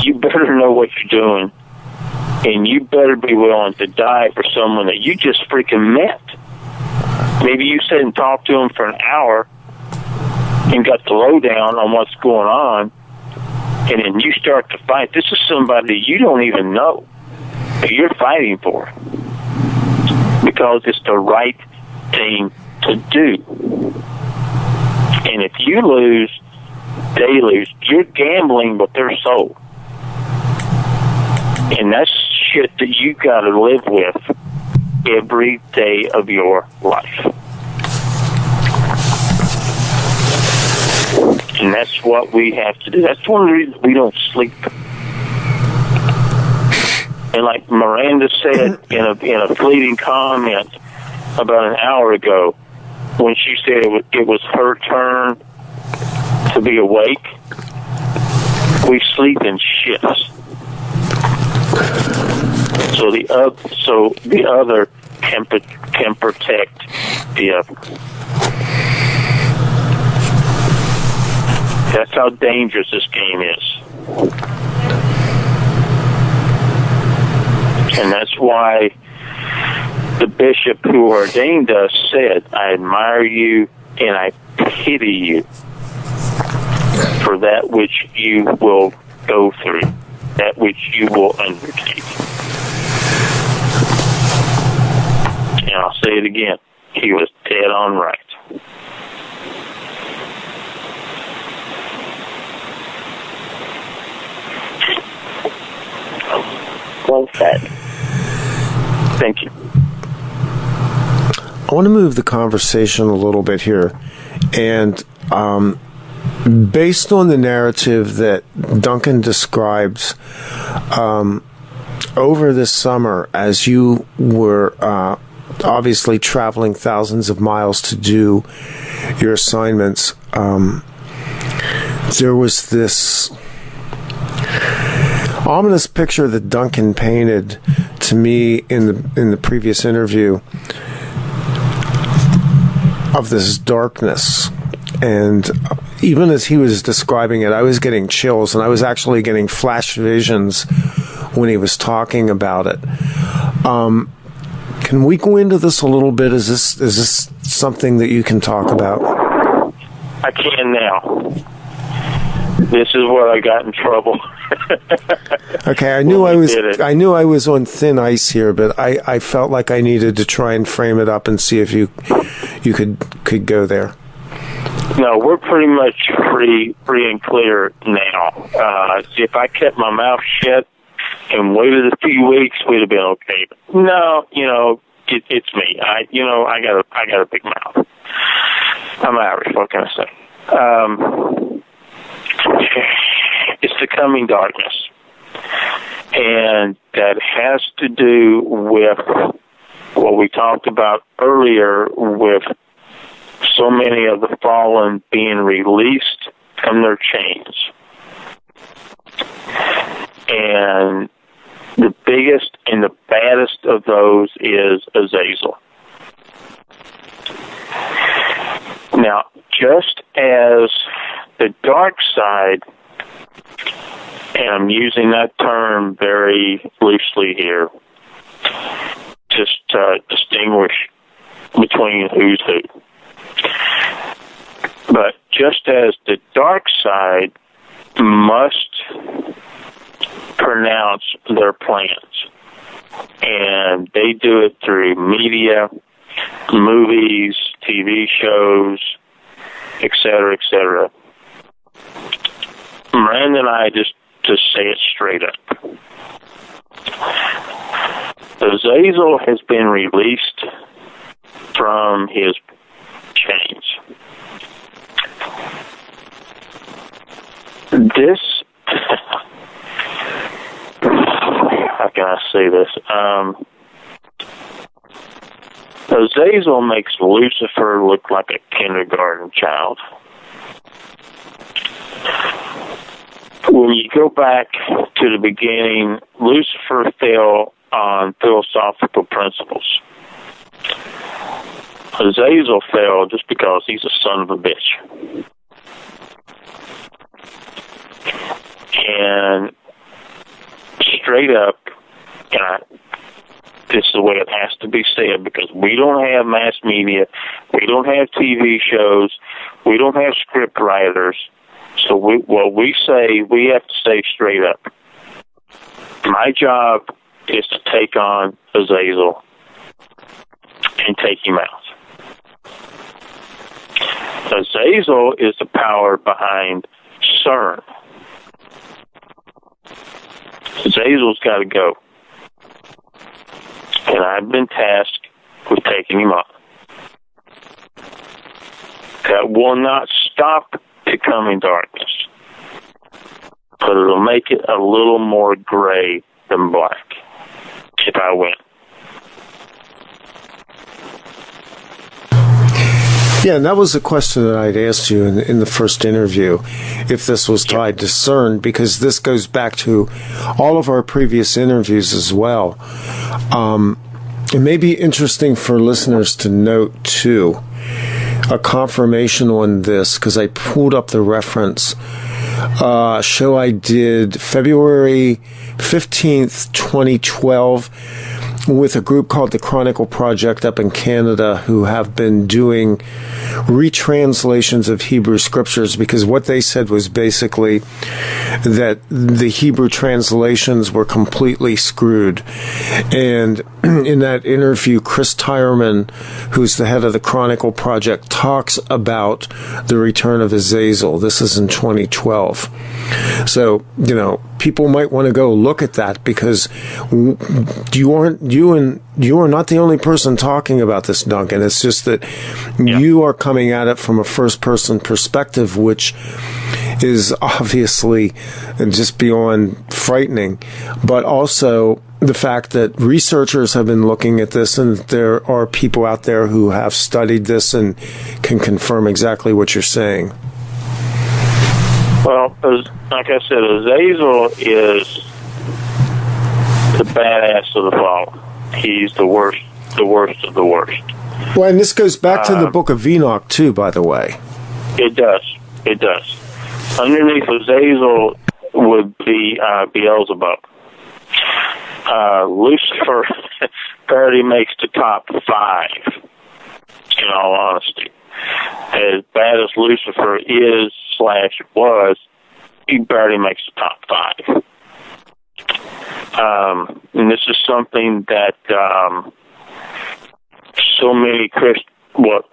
you better know what you're doing, and you better be willing to die for someone that you just freaking met. Maybe you sit and talk to them for an hour and got the lowdown on what's going on, and then you start to fight. This is somebody you don't even know that you're fighting for because it's the right thing to do. And if you lose, they lose. You're gambling with their soul. And that's shit that you got to live with every day of your life. And that's what we have to do. That's one of the reasons we don't sleep. And like Miranda said in a fleeting comment about an hour ago, when she said it was her turn to be awake, we sleep in shifts. So the other can protect the other. That's how dangerous this game is. And that's why the bishop who ordained us said, I admire you and I pity you for that which you will go through, that which you will undertake. And I'll say it again, he was dead on right. Well said. Thank you. I want to move the conversation a little bit here. And based on the narrative that Duncan describes over this summer as you were obviously traveling thousands of miles to do your assignments, there was this ominous picture that Duncan painted to me in the previous interview of this darkness. And even as he was describing it, I was getting chills, and I was actually getting flash visions when he was talking about it. Can we go into this a little bit? Is this something that you can talk about? I can now. This is where I got in trouble. Okay, I knew I was on thin ice here, but I felt like I needed to try and frame it up and see if you could go there. No, we're pretty much free and clear now. See, if I kept my mouth shut and waited a few weeks, we'd have been okay. But no, it's me. I got a big mouth. I'm Irish. What can I say? It's the coming darkness, and that has to do with what we talked about earlier, with so many of the fallen being released from their chains. And the biggest and the baddest of those is Azazel. Now, just as the dark side, and I'm using that term very loosely here, just to distinguish between who's who. But just as the dark side must pronounce their plans, and they do it through media, movies, TV shows, etc., etc. Miranda and I just say it straight up. Azazel has been released from his chains. This, how can I say this? Azazel makes Lucifer look like a kindergarten child. When you go back to the beginning, Lucifer fell on philosophical principles. Azazel fell just because he's a son of a bitch. And straight up, this is the way it has to be said, because we don't have mass media, we don't have TV shows, we don't have script writers, so what we say, we have to say straight up. My job is to take on Azazel and take him out. Azazel is the power behind CERN. Azazel's got to go. And I've been tasked with taking him on. That will not stop the coming darkness, but it'll make it a little more gray than black if I win. Yeah, and that was a question that I'd asked you in the first interview, if this was tied to CERN, because this goes back to all of our previous interviews as well. It may be interesting for listeners to note, too, a confirmation on this, because I pulled up the reference. Show I did February 15th, 2012, with a group called the Chronicle Project up in Canada, who have been doing retranslations of Hebrew scriptures, because what they said was basically that the Hebrew translations were completely screwed. And in that interview, Chris Tyerman, who's the head of the Chronicle Project, talks about the return of Azazel. This is in 2012. So, people might want to go look at that, because you are not the only person talking about this, Duncan. It's just that you are coming at it from a first-person perspective, which is obviously just beyond frightening. But also, the fact that researchers have been looking at this, and there are people out there who have studied this and can confirm exactly what you're saying? Well, like I said, Azazel is the badass of the fall. He's the worst of the worst. Well, and this goes back to the Book of Enoch, too, by the way. It does. It does. Underneath Azazel would be Beelzebub. Lucifer barely makes the top 5, in all honesty. As bad as Lucifer is/was, he barely makes the top 5. And this is something that so many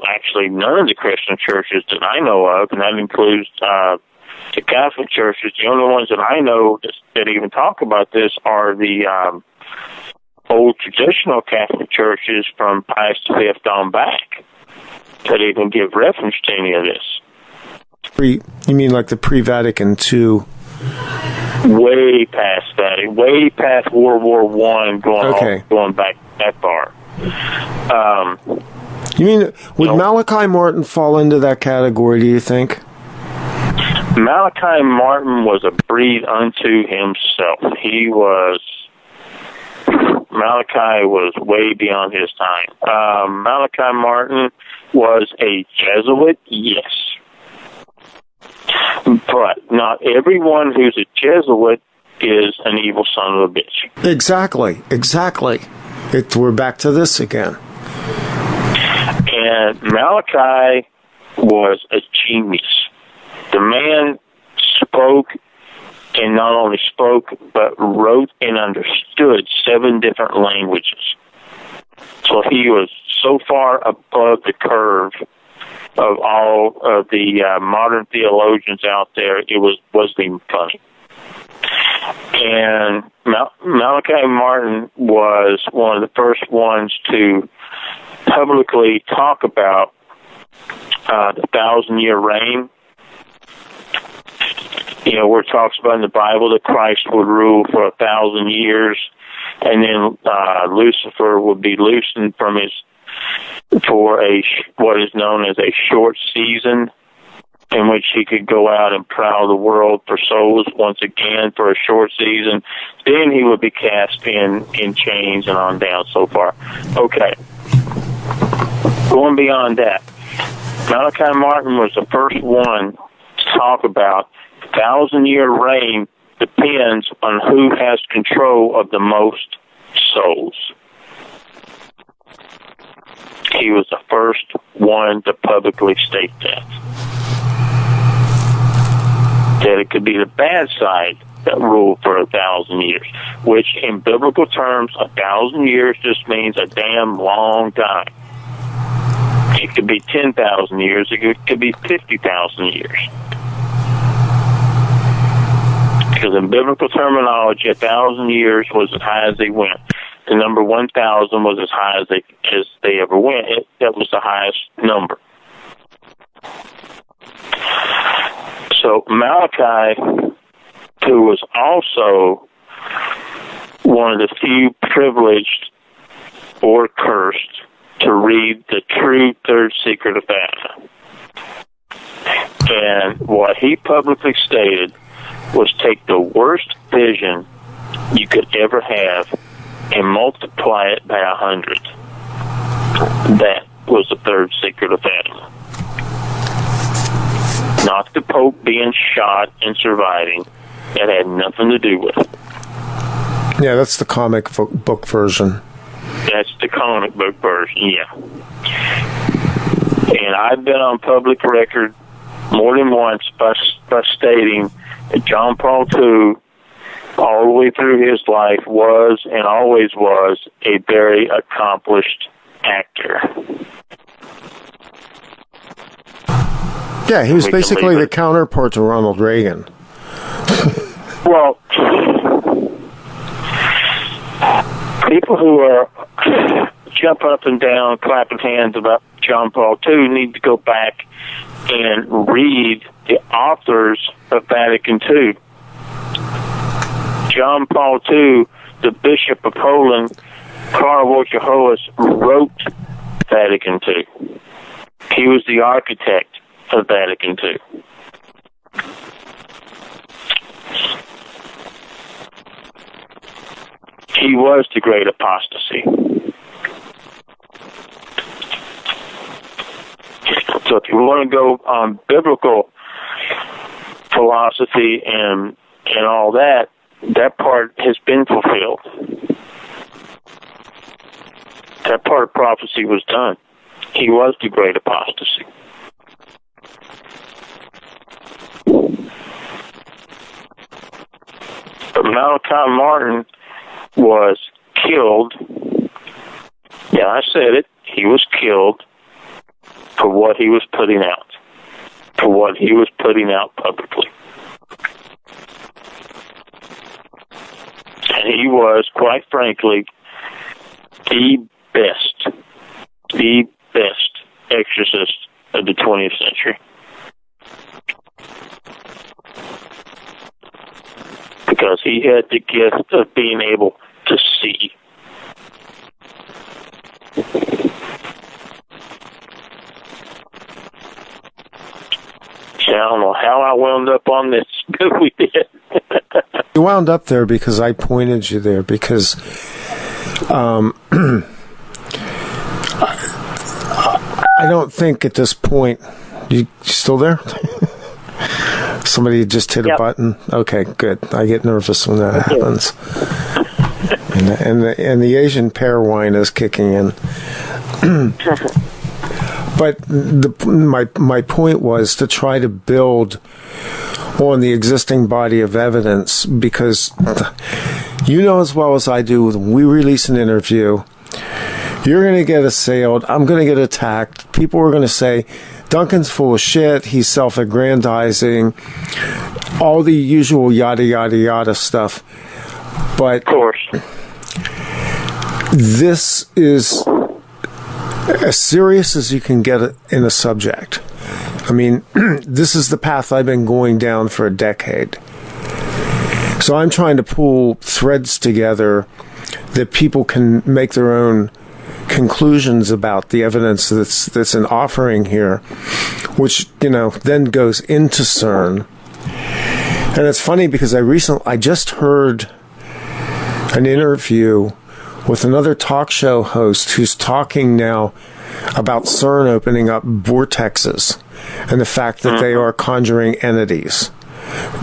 actually none of the Christian churches that I know of, and that includes the Catholic churches, the only ones that I know that even talk about this are the old traditional Catholic churches from Pius V on back that even give reference to any of this. You mean like the pre-Vatican II? Way past that. Way past World War I, going back that far. You mean, would Malachi Martin fall into that category, do you think? Malachi Martin was a breed unto himself. Malachi was way beyond his time. Malachi Martin was a Jesuit, yes. But not everyone who's a Jesuit is an evil son of a bitch. Exactly. We're back to this again. And Malachi was a genius. The man spoke, and not only spoke, but wrote and understood 7 different languages. So he was so far above the curve of all of the modern theologians out there, it wasn't even funny. And Malachi Martin was one of the first ones to publicly talk about the 1,000-year reign. Where it talks about in the Bible that Christ would rule for 1,000 years, and then Lucifer would be loosened for what is known as a short season, in which he could go out and prowl the world for souls once again for a short season. Then he would be cast in chains and on down so far. Okay. Going beyond that, Malachi Martin was the first one to talk about 1,000-year reign depends on who has control of the most souls. He was the first one to publicly state that. That it could be the bad side that ruled for 1,000 years, which in biblical terms, 1,000 years just means a damn long time. It could be 10,000 years, it could be 50,000 years. Because in biblical terminology, 1,000 years was as high as they went. The number 1,000 was as high as they ever went. That was the highest number. So Malachi, who was also one of the few privileged or cursed to read the true third secret of Fatima. And what he publicly stated was take the worst vision you could ever have and multiply it by 100. That was the third secret of Fatima. Not the Pope being shot and surviving. That had nothing to do with it. Yeah, that's the comic book version. That's the comic book version, yeah. And I've been on public record more than once by stating that John Paul II, all the way through his life, was and always was a very accomplished actor. Yeah, he was basically the counterpart to Ronald Reagan. Well, people who are jumping up and down, clapping hands about John Paul II need to go back and read the authors of Vatican II. John Paul II the Bishop of Poland, Karl Wojciechowicz, wrote Vatican II. He was the architect of Vatican II. He was the great apostasy. So if you want to go on biblical philosophy and all that, that part has been fulfilled. That part of prophecy was done. He was the great apostasy. But Malachi Martin was killed. Yeah, I said it. He was killed for what he was putting out. For what he was putting out publicly. And he was, quite frankly, the best exorcist of the 20th century. Because he had the gift of being able to see. I don't know how I wound up on this, but we did. You wound up there because I pointed you there, because I don't think at this point... You still there? Somebody just hit a button? Okay, good. I get nervous when that happens. and the Asian pear wine is kicking in. But my point was to try to build on the existing body of evidence, because you know as well as I do, when we release an interview, you're going to get assailed, I'm going to get attacked, people are going to say, Duncan's full of shit, he's self-aggrandizing, all the usual yada yada yada stuff. But of course, this is as serious as you can get in a subject. I mean, this is the path I've been going down for a decade. So I'm trying to pull threads together that people can make their own conclusions about the evidence that's an offering here, which, then goes into CERN. And it's funny because I just heard an interview with another talk show host who's talking now about CERN opening up vortexes and the fact that they are conjuring entities.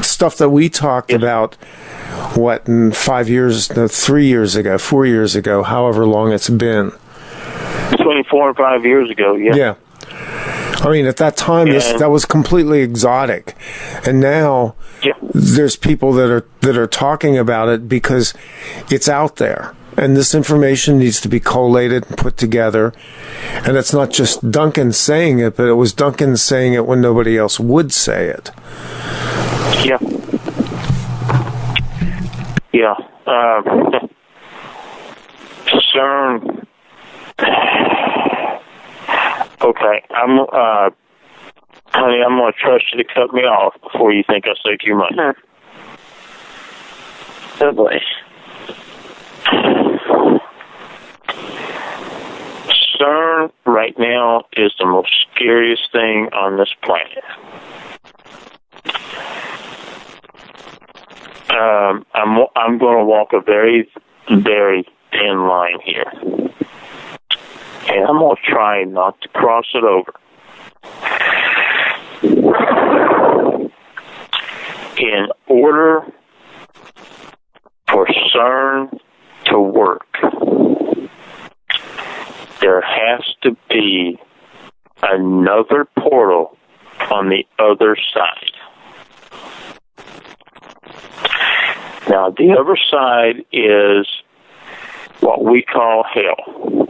Stuff that we talked about, 4 years ago, however long it's been. 24 and 5 years ago, yeah. I mean, at that time, that was completely exotic. And now there's people that are talking about it because it's out there. And this information needs to be collated and put together. And it's not just Duncan saying it, but it was Duncan saying it when nobody else would say it. Yeah. Yeah. CERN. Okay. Honey, I'm going to trust you to cut me off before you think I say too much. Oh, boy. CERN right now is the most scariest thing on this planet. I'm going to walk a very, very thin line here. And I'm going to try not to cross it over. In order for CERN to work, there has to be another portal on the other side. Now, the other side is what we call hell.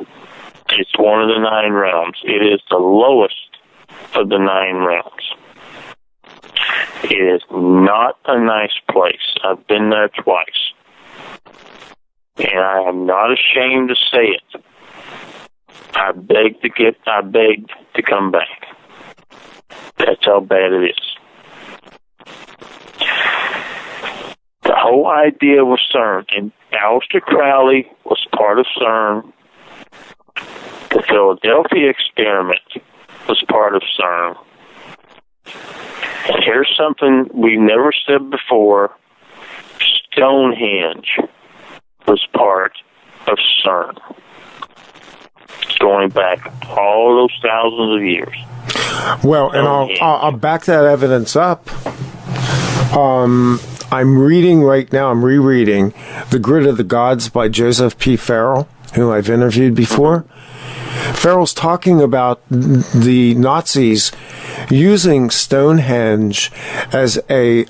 It's one of the 9 realms. It is the lowest of the 9 realms. It is not a nice place. I've been there twice. And I am not ashamed to say it. I begged to come back. That's how bad it is. The whole idea was CERN, and Aleister Crowley was part of CERN. The Philadelphia experiment was part of CERN. And here's something we never said before. Stonehenge was part of CERN, going back all those thousands of years. Well, and I'll back that evidence up. I'm reading right now, I'm rereading The Grid of the Gods by Joseph P. Farrell, who I've interviewed before. Farrell's talking about the Nazis using Stonehenge as a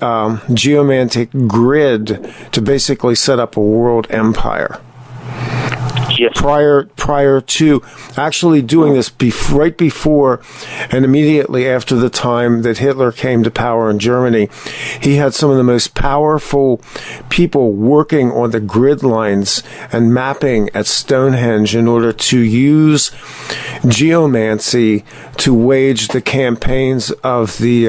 geomantic grid to basically set up a world empire. Yes. Prior to actually doing this right before and immediately after the time that Hitler came to power in Germany, he had some of the most powerful people working on the grid lines and mapping at Stonehenge in order to use geomancy to wage the campaigns of the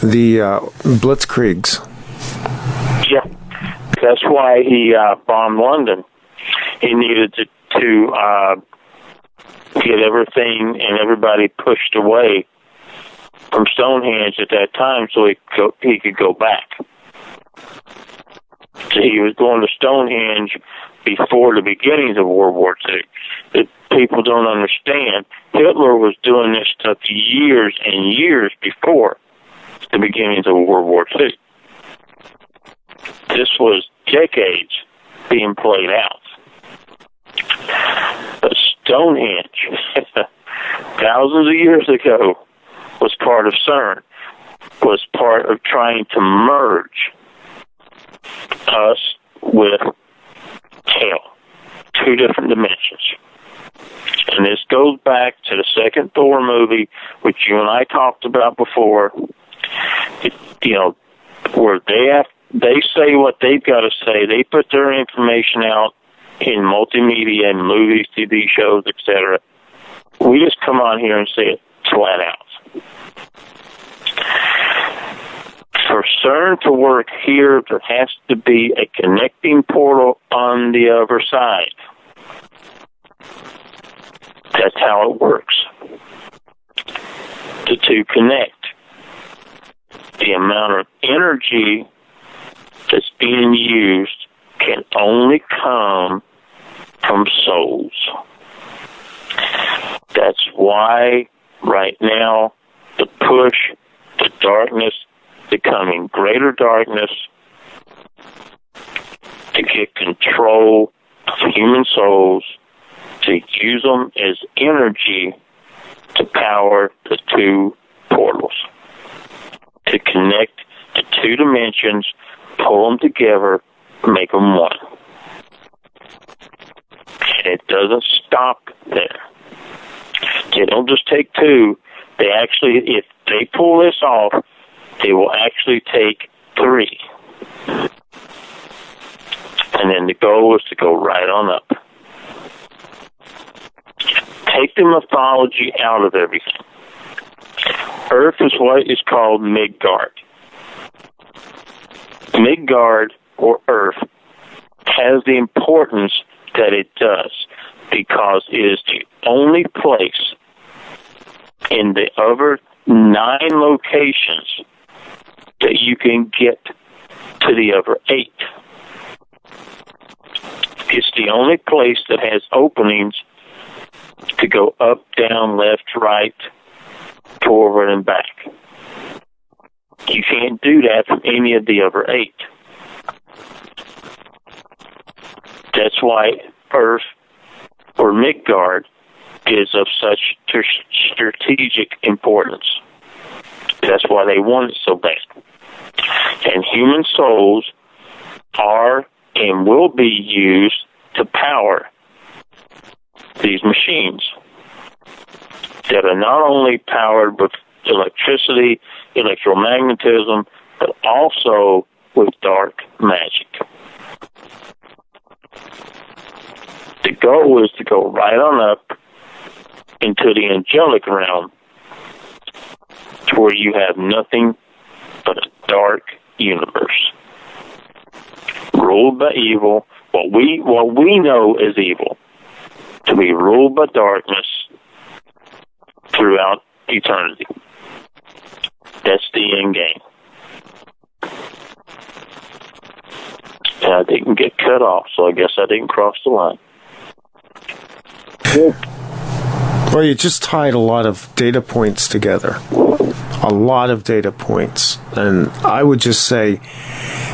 blitzkriegs. Yeah, that's why he bombed London. He needed to get everything and everybody pushed away from Stonehenge at that time so he could go back. So he was going to Stonehenge before the beginnings of World War II. That people don't understand. Hitler was doing this stuff years and years before the beginnings of World War II. This was decades being played out. But Stonehenge, thousands of years ago, was part of CERN, was part of trying to merge us with hell, two different dimensions. And this goes back to the second Thor movie, which you and I talked about before. Where they say what they've got to say. They put their information out in multimedia and movies, TV shows, etc. We just come on here and say it flat out. For CERN to work here, there has to be a connecting portal on the other side. That's how it works. The two connect. The amount of energy that's being used can only come from souls. That's why right now the push, the darkness, becoming greater darkness to get control of human souls, to use them as energy to power the two portals, to connect the two dimensions, pull them together, make them one. And it doesn't stop there. They don't just take two. They actually, if they pull this off, they will actually take three. And then the goal is to go right on up. Take the mythology out of everything. Earth is what is called Midgard. Midgard, or Earth, has the importance that it does because it is the only place in the other 9 locations that you can get to the other 8. It's the only place that has openings to go up, down, left, right, forward, and back. You can't do that from any of the other 8. That's why Earth, or Midgard, is of such strategic importance. That's why they want it so bad. And human souls are and will be used to power these machines that are not only powered with electricity, electromagnetism, but also with dark magic. The goal is to go right on up into the angelic realm to where you have nothing but a dark universe. ruled by evil, what we know is evil, to be ruled by darkness throughout eternity. That's the end game. And I didn't get cut off, so I guess I didn't cross the line. Well, you just tied a lot of data points together. A lot of data points. And I would just say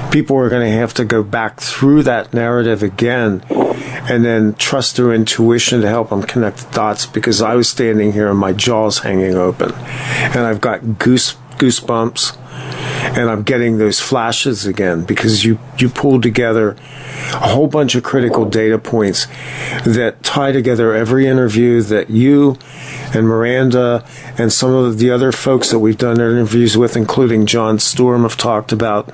people are going to have to go back through that narrative again and then trust their intuition to help them connect the dots, because I was standing here and my jaw's hanging open. And I've got goosebumps. And I'm getting those flashes again because you pulled together a whole bunch of critical data points that tie together every interview that you and Miranda and some of the other folks that we've done interviews with, including John Storm, have talked about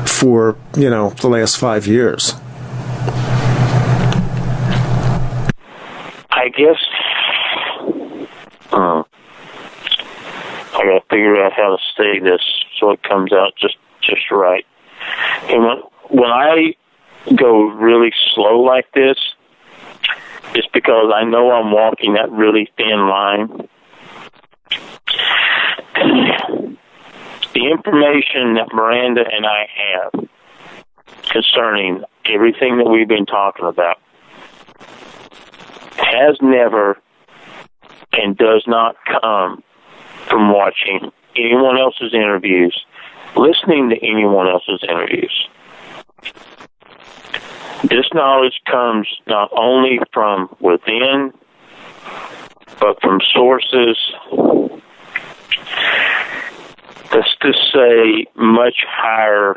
for, the last 5 years. I guess I got to figure out how to say this so it comes out just right. And when I go really slow like this, it's because I know I'm walking that really thin line. The information that Miranda and I have concerning everything that we've been talking about has never and does not come from watching anyone else's interviews, listening to anyone else's interviews. This knowledge comes not only from within, but from sources, let's just say, much higher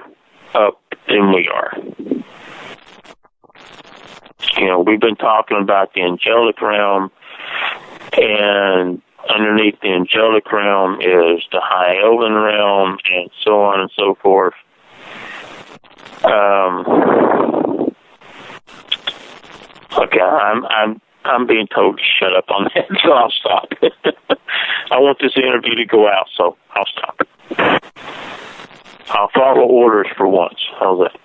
up than we are. We've been talking about the angelic realm, and underneath the angelic realm is the high elven realm, and so on and so forth. Okay, I'm being told to shut up on that, so I'll stop. I want this interview to go out, so I'll stop. I'll follow orders for once. How's that?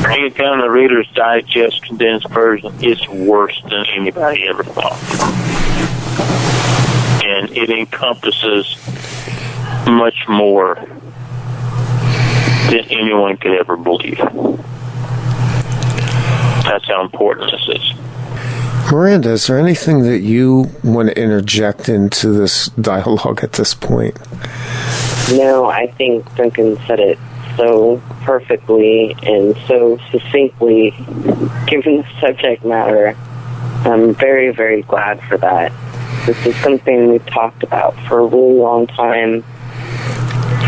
Bring it down to Reader's Digest condensed version. It's worse than anybody ever thought. And it encompasses much more than anyone could ever believe. That's how important this is. Miranda, is there anything that you want to interject into this dialogue at this point? No, I think Duncan said it so perfectly and so succinctly, given the subject matter. I'm very, very glad for that. This is something we've talked about for a really long time,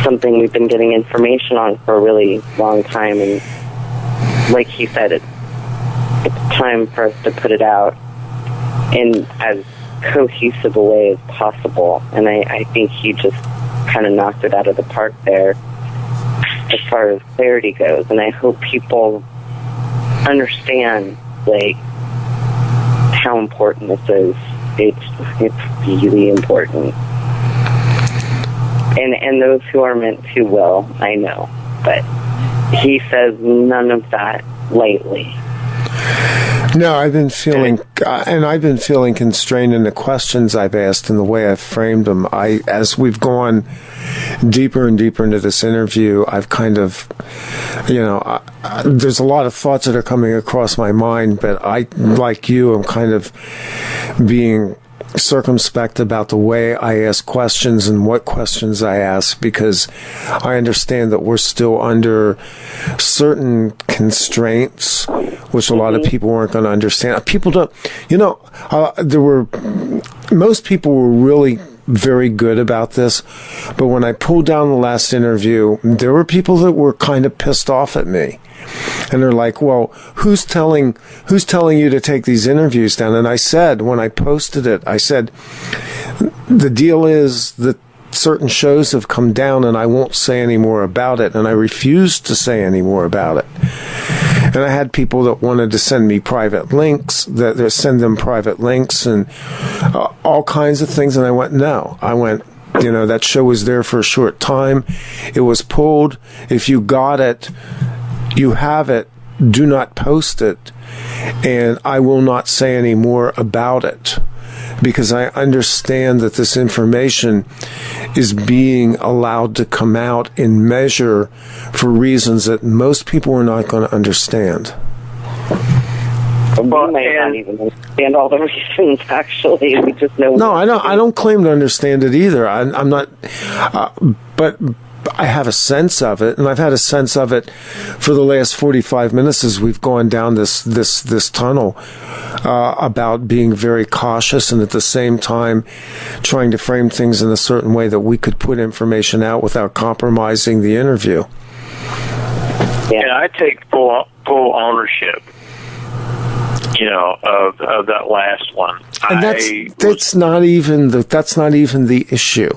something we've been getting information on for a really long time, and like he said, it's time for us to put it out in as cohesive a way as possible, and I think he just kind of knocked it out of the park there as far as clarity goes, and I hope people understand how important this is. It's really important, and those who are meant to will, I know, but he says none of that lightly. No, I've been feeling constrained in the questions I've asked and the way I've framed them. As we've gone deeper and deeper into this interview, I've kind of, there's a lot of thoughts that are coming across my mind, but I, like you, am kind of being circumspect about the way I ask questions and what questions I ask, because I understand that we're still under certain constraints, which a lot of people weren't going to understand. People don't, most people were really very good about this, but when I pulled down the last interview, there were people that were kind of pissed off at me. And they're like, well, who's telling you to take these interviews down? And I said, when I posted it, I said, the deal is that certain shows have come down and I won't say any more about it. And I refused to say any more about it. And I had people that wanted to send me private links, that send them private links and all kinds of things. And I went, no. I went, that show was there for a short time. It was pulled. If you got it, You have it. Do not post it. And I will not say any more about it, because I understand that this information is being allowed to come out in measure for reasons that most people are not going to understand. We may not even understand all the reasons, actually. We just know... No, I don't claim to understand it either. I'm not... but I have a sense of it, and I've had a sense of it for the last 45 minutes as we've gone down this tunnel, about being very cautious and at the same time trying to frame things in a certain way that we could put information out without compromising the interview. Yeah, and I take full ownership, of that last one. And that's not even the issue.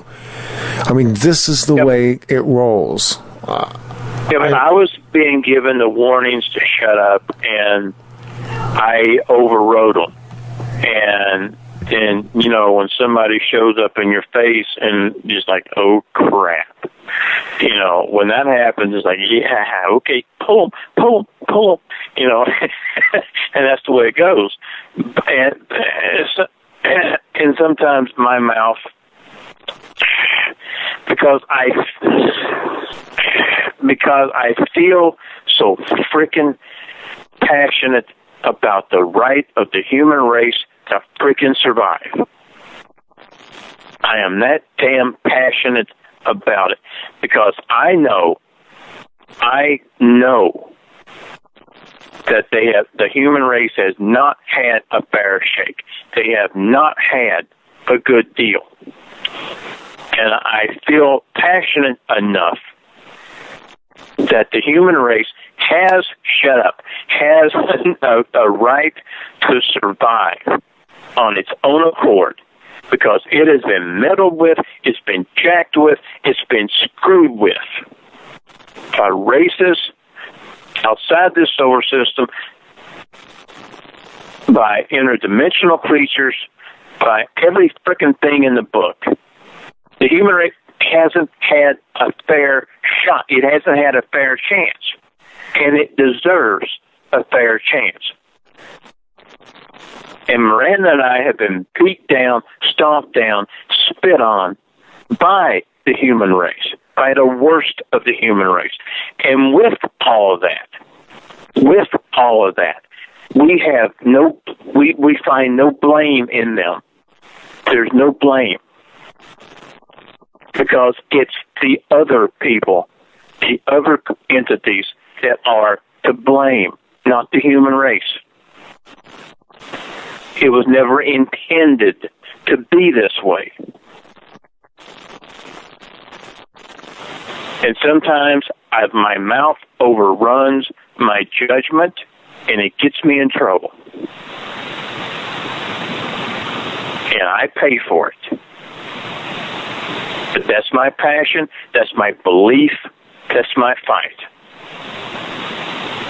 I mean, this is the way it rolls. I was being given the warnings to shut up, and I overrode them. And then, when somebody shows up in your face and just like, oh, crap. When that happens, it's like, yeah, okay, pull them. And that's the way it goes. And sometimes my mouth, because I feel so freaking passionate about the right of the human race to freaking survive. I am that damn passionate about it, because I know that the human race has not had a fair shake. They have not had a good deal. And I feel passionate enough that the human race has a right to survive on its own accord, because it has been meddled with, it's been jacked with, it's been screwed with by races outside this solar system, by interdimensional creatures, by every frickin' thing in the book. The human race hasn't had a fair shot. It hasn't had a fair chance. And it deserves a fair chance. And Miranda and I have been beat down, stomped down, spit on by the human race, by the worst of the human race. And with all of that, we find no blame in them. There's no blame. Because it's the other people, the other entities that are to blame, not the human race. It was never intended to be this way. And sometimes my mouth overruns my judgment, and it gets me in trouble. And I pay for it. But that's my passion, that's my belief, that's my fight.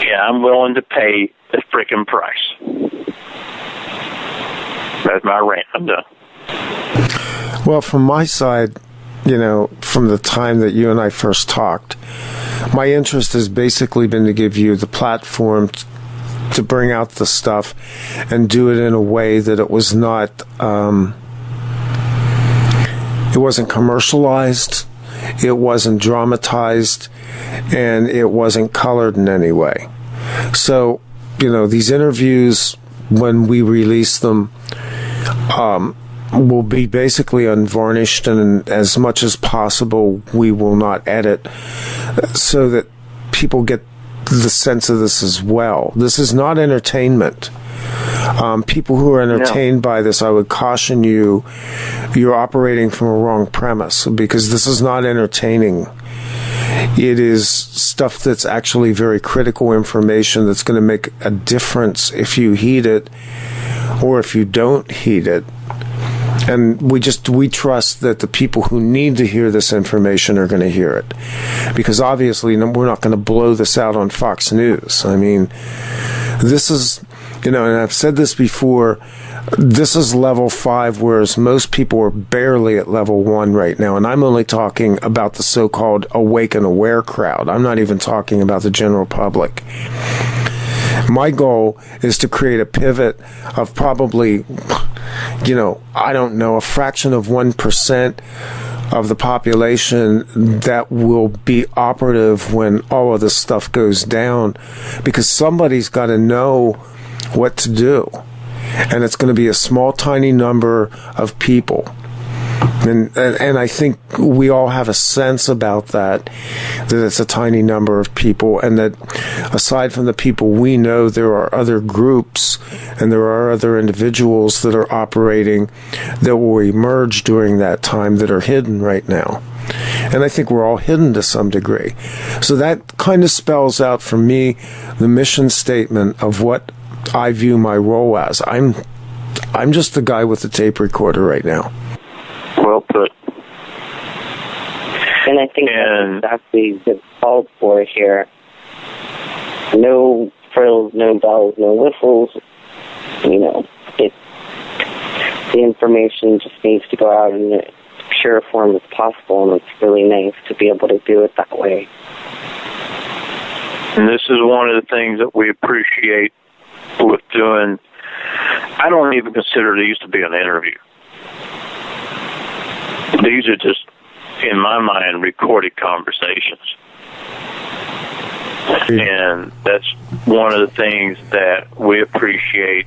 And I'm willing to pay the frickin' price. That's my rant. I'm done. Well, from my side, from the time that you and I first talked, my interest has basically been to give you the platform to bring out the stuff and do it in a way that it was not... it wasn't commercialized, it wasn't dramatized, and it wasn't colored in any way. So, these interviews, when we release them, will be basically unvarnished, and as much as possible, we will not edit, so that people get the sense of this as well. This is not entertainment. People who are entertained by this, I would caution you, you're operating from a wrong premise, because this is not entertaining. It is stuff that's actually very critical information that's going to make a difference if you heed it or if you don't heed it. And we trust that the people who need to hear this information are going to hear it. Because obviously we're not going to blow this out on Fox News. I mean, this is And I've said this before, this is level 5, whereas most people are barely at level 1 right now. And I'm only talking about the so-called awake and aware crowd. I'm not even talking about the general public. My goal is to create a pivot of probably, I don't know, a fraction of 1% of the population that will be operative when all of this stuff goes down, because somebody's got to know what to do. And it's going to be a small, tiny number of people. And I think we all have a sense about that it's a tiny number of people, and that aside from the people we know, there are other groups and there are other individuals that are operating that will emerge during that time that are hidden right now. And I think we're all hidden to some degree. So that kind of spells out for me the mission statement of what I view my role as. I'm just the guy with the tape recorder right now. Well put. And I think that's exactly what's called for here. No frills, no bells, no whistles. The information just needs to go out in the pure form as possible, and it's really nice to be able to do it that way. And this is one of the things that we appreciate with doing. I don't even consider these to be an interview. These are just, in my mind, recorded conversations. And that's one of the things that we appreciate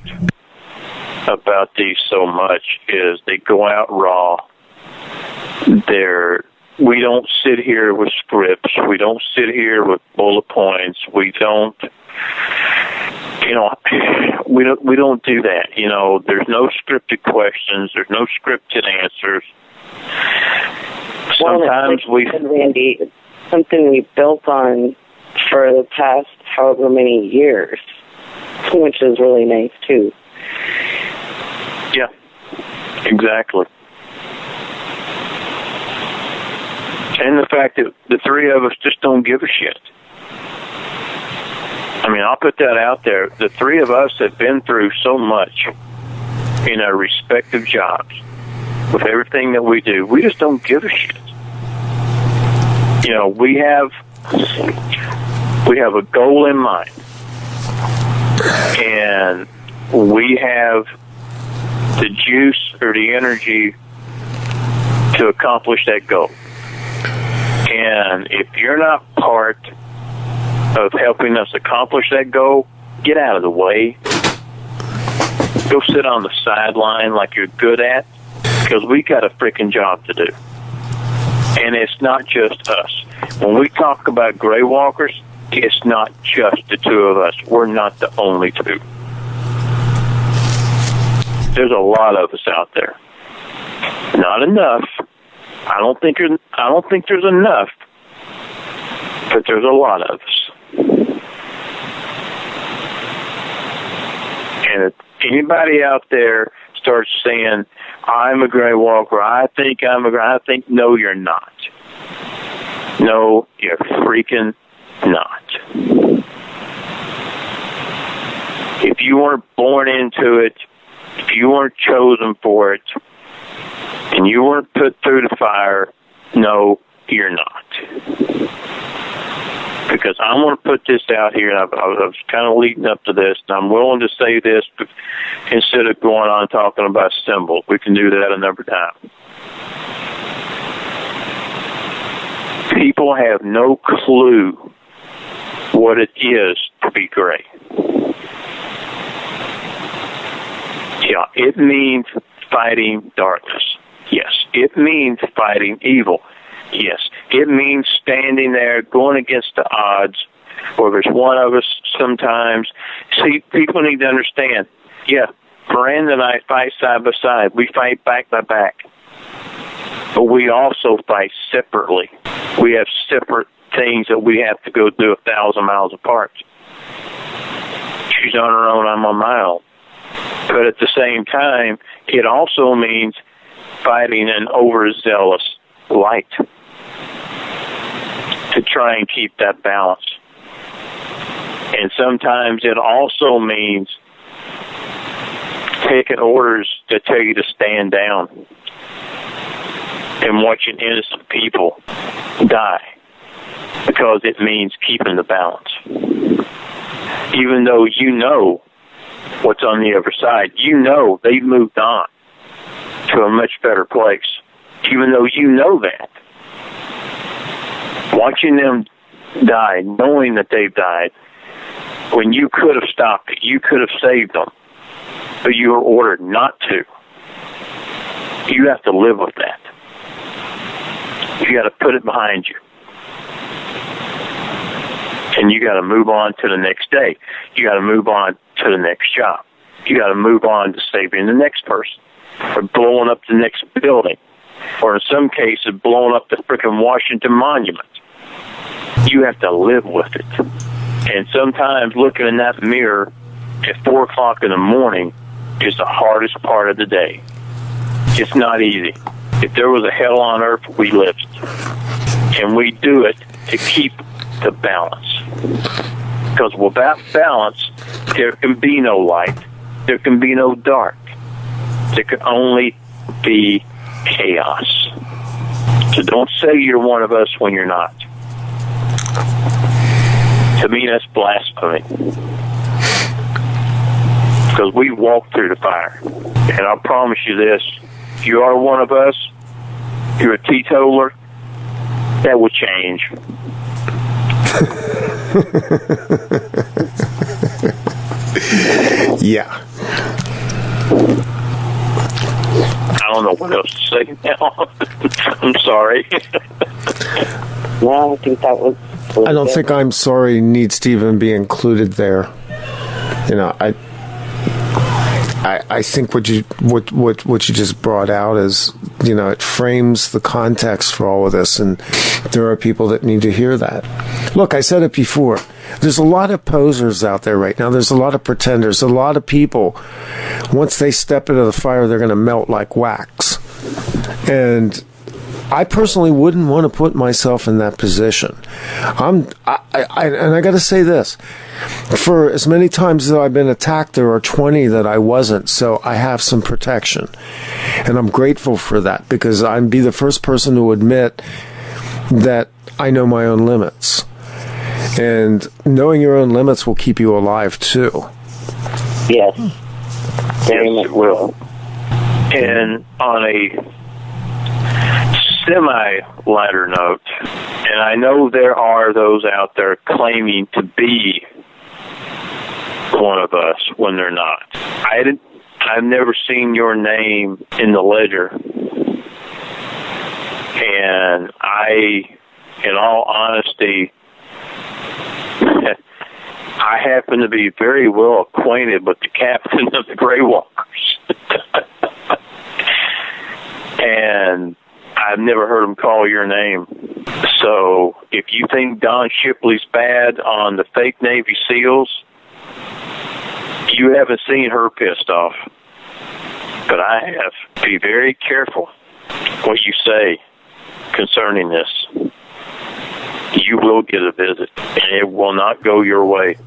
about these so much, is they go out raw. We don't sit here with scripts. We don't sit here with bullet points. We don't we don't do that. There's no scripted questions. There's no scripted answers. Sometimes Randy, it's something we built on for the past however many years, which is really nice too. Yeah, exactly. And the fact that the three of us just don't give a shit. I mean, I'll put that out there. The three of us have been through so much in our respective jobs with everything that we do. We just don't give a shit. We have a goal in mind, and we have the juice or the energy to accomplish that goal. And if you're not part of helping us accomplish that goal, get out of the way. Go sit on the sideline like you're good at, because we got a freaking job to do. And it's not just us. When we talk about Grey Walkers, it's not just the two of us. We're not the only two. There's a lot of us out there. Not enough. I don't think there's enough, but there's a lot of us. And if anybody out there starts saying, I'm a Grey Walker, I think, no, you're not. No, you're freaking not. If you weren't born into it, if you weren't chosen for it, and you weren't put through the fire, no, you're not. Because I want to put this out here, and I was kind of leading up to this, and I'm willing to say this instead of going on talking about symbols. We can do that another time. People have no clue what it is to be gray. Yeah, it means fighting darkness. Yes. It means fighting evil. Yes. It means standing there, going against the odds, or there's one of us sometimes. See, people need to understand, yeah, Miranda and I fight side by side. We fight back by back. But we also fight separately. We have separate things that we have to go do 1,000 miles apart. She's on her own, I'm on my own. But at the same time, it also means fighting an overzealous light to try and keep that balance. And sometimes it also means taking orders that tell you to stand down and watching innocent people die because it means keeping the balance. Even though you know what's on the other side, you know they've moved on to a much better place. Even though you know that, watching them die, knowing that they've died, when you could have stopped it, you could have saved them, but you were ordered not to. You have to live with that. You got to put it behind you. And you got to move on to the next day. You got to move on to the next job. You got to move on to saving the next person, or blowing up the next building, or in some cases, blowing up the frickin' Washington Monument. You have to live with it. And sometimes looking in that mirror at 4 o'clock in the morning is the hardest part of the day. It's not easy. If there was a hell on earth, we lived it. And we do it to keep the balance. Because without balance, there can be no light. There can be no dark. There can only be chaos. So don't say you're one of us when you're not. To me, that's blasphemy. Because we walked through the fire. And I promise you this, if you are one of us, you're a teetotaler, that will change. Yeah. I don't know what else to say now. I'm sorry. No, I think that was... I don't think I'm sorry needs to even be included there. You know, I think what you just brought out is, you know, it frames the context for all of this, and there are people that need to hear that. Look, I said it before. There's a lot of posers out there right now. There's a lot of pretenders. A lot of people, once they step into the fire, they're going to melt like wax. And I personally wouldn't want to put myself in that position. And I got to say this. For as many times that I've been attacked, there are 20 that I wasn't, so I have some protection. And I'm grateful for that, because I'd be the first person to admit that I know my own limits. And knowing your own limits will keep you alive, too. Yes. Very Yes, much it will. And on a semi-lighter note, and I know there are those out there claiming to be one of us when they're not. I've never seen your name in the ledger, and in all honesty, I happen to be very well acquainted with the captain of the Grey Walkers. And I've never heard him call your name. So if you think Don Shipley's bad on the fake Navy SEALs, you haven't seen her pissed off. But I have. Be very careful what you say concerning this. You will get a visit, and it will not go your way.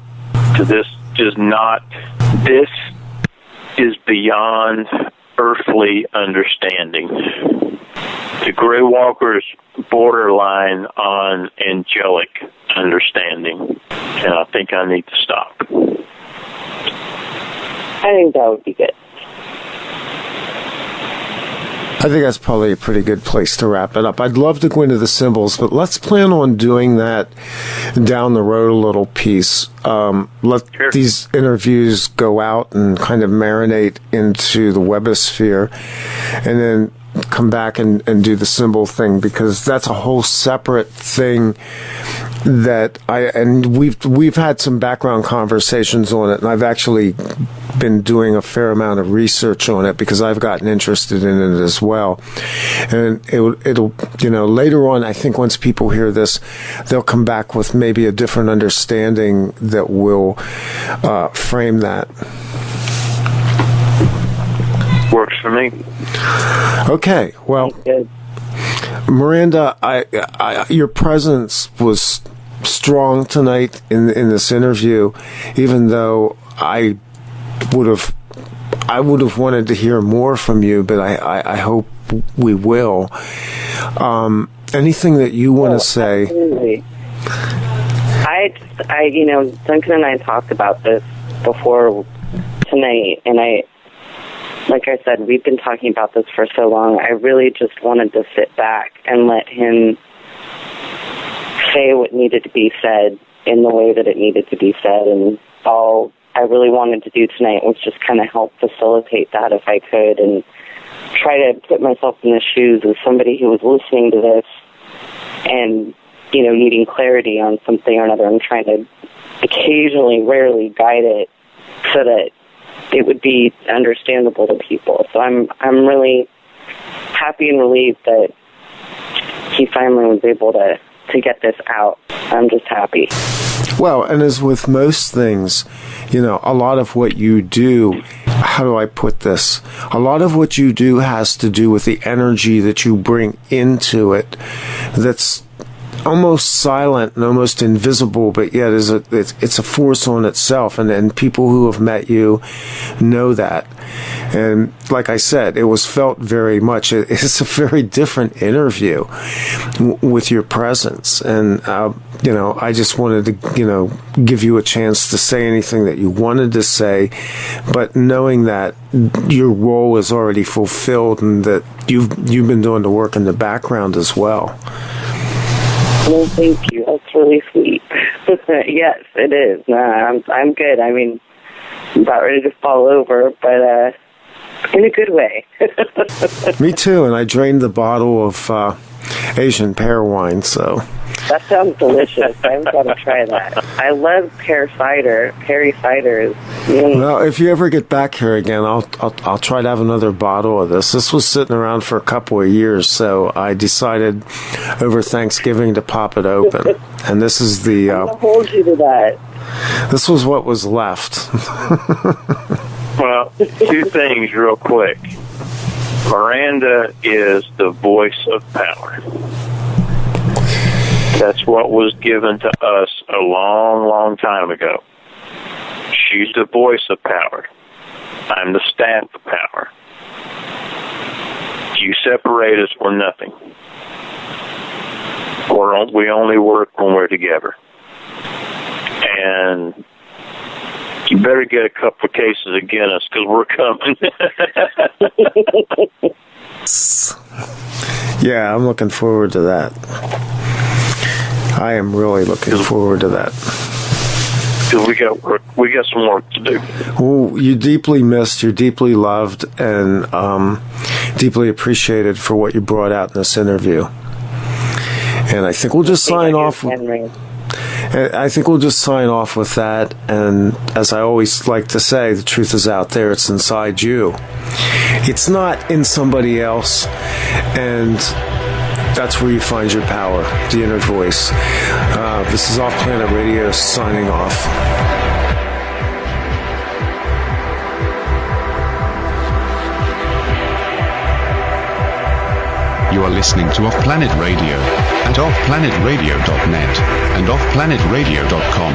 So this is beyond earthly understanding. The Grey Walkers borderline on angelic understanding, and I think I need to stop. I think that would be good. I think that's probably a pretty good place to wrap it up. I'd love to go into the symbols, but let's plan on doing that down the road a little piece. Let these interviews go out and kind of marinate into the webosphere, and then come back and do the symbol thing, because that's a whole separate thing that we've had some background conversations on it, and I've actually been doing a fair amount of research on it because I've gotten interested in it as well. And it'll later on, I think once people hear this, they'll come back with maybe a different understanding that will frame that. Works for me. Okay, well, Miranda, your presence was strong tonight in this interview, even though I would have I would have wanted to hear more from you, but I hope we will. Anything that you want to say? Absolutely. Duncan and I talked about this before tonight, and like I said, we've been talking about this for so long. I really just wanted to sit back and let him say what needed to be said in the way that it needed to be said, and all I really wanted to do tonight was just kind of help facilitate that if I could, and try to put myself in the shoes of somebody who was listening to this and, needing clarity on something or another, and trying to occasionally, rarely guide it so that it would be understandable to people. So I'm really happy and relieved that he finally was able to get this out. I'm just happy. Well, and as with most things, a lot of what you do, how do I put this? A lot of what you do has to do with the energy that you bring into it that's almost silent and almost invisible, but yet it's a force on itself, and people who have met you know that. And like I said, it was felt very much, it's a very different interview with your presence, and I just wanted to give you a chance to say anything that you wanted to say, but knowing that your role is already fulfilled and that you've been doing the work in the background as well. Well, thank you. That's really sweet. Yes, it is. I'm good. I mean, I'm about ready to fall over, but in a good way. Me too, and I drained the bottle of Asian pear wine, so... That sounds delicious. I've got to try that. I love pear cider. Perry cider is... Well, if you ever get back here again, I'll try to have another bottle of this. This was sitting around for a couple of years, so I decided over Thanksgiving to pop it open. And this is the... I'm going to hold you to that. This was what was left. Well, two things real quick. Miranda is the voice of power. That's what was given to us a long, long time ago. She's the voice of power. I'm the staff of power. You separate us, we're nothing. We only work when we're together. And you better get a couple of cases of Guinness, because we're coming. Yeah, I'm looking forward to that. I am really looking forward to that. Because we got some work to do. Well, you're deeply missed, you're deeply loved, and deeply appreciated for what you brought out in this interview. And I think we'll just sign off. I think we'll just sign off with that. And as I always like to say, the truth is out there. It's inside you. It's not in somebody else. And that's where you find your power, the inner voice. This is OffPlanet Radio signing off. You are listening to OffPlanet Radio at offplanetradio.net and offplanetradio.com.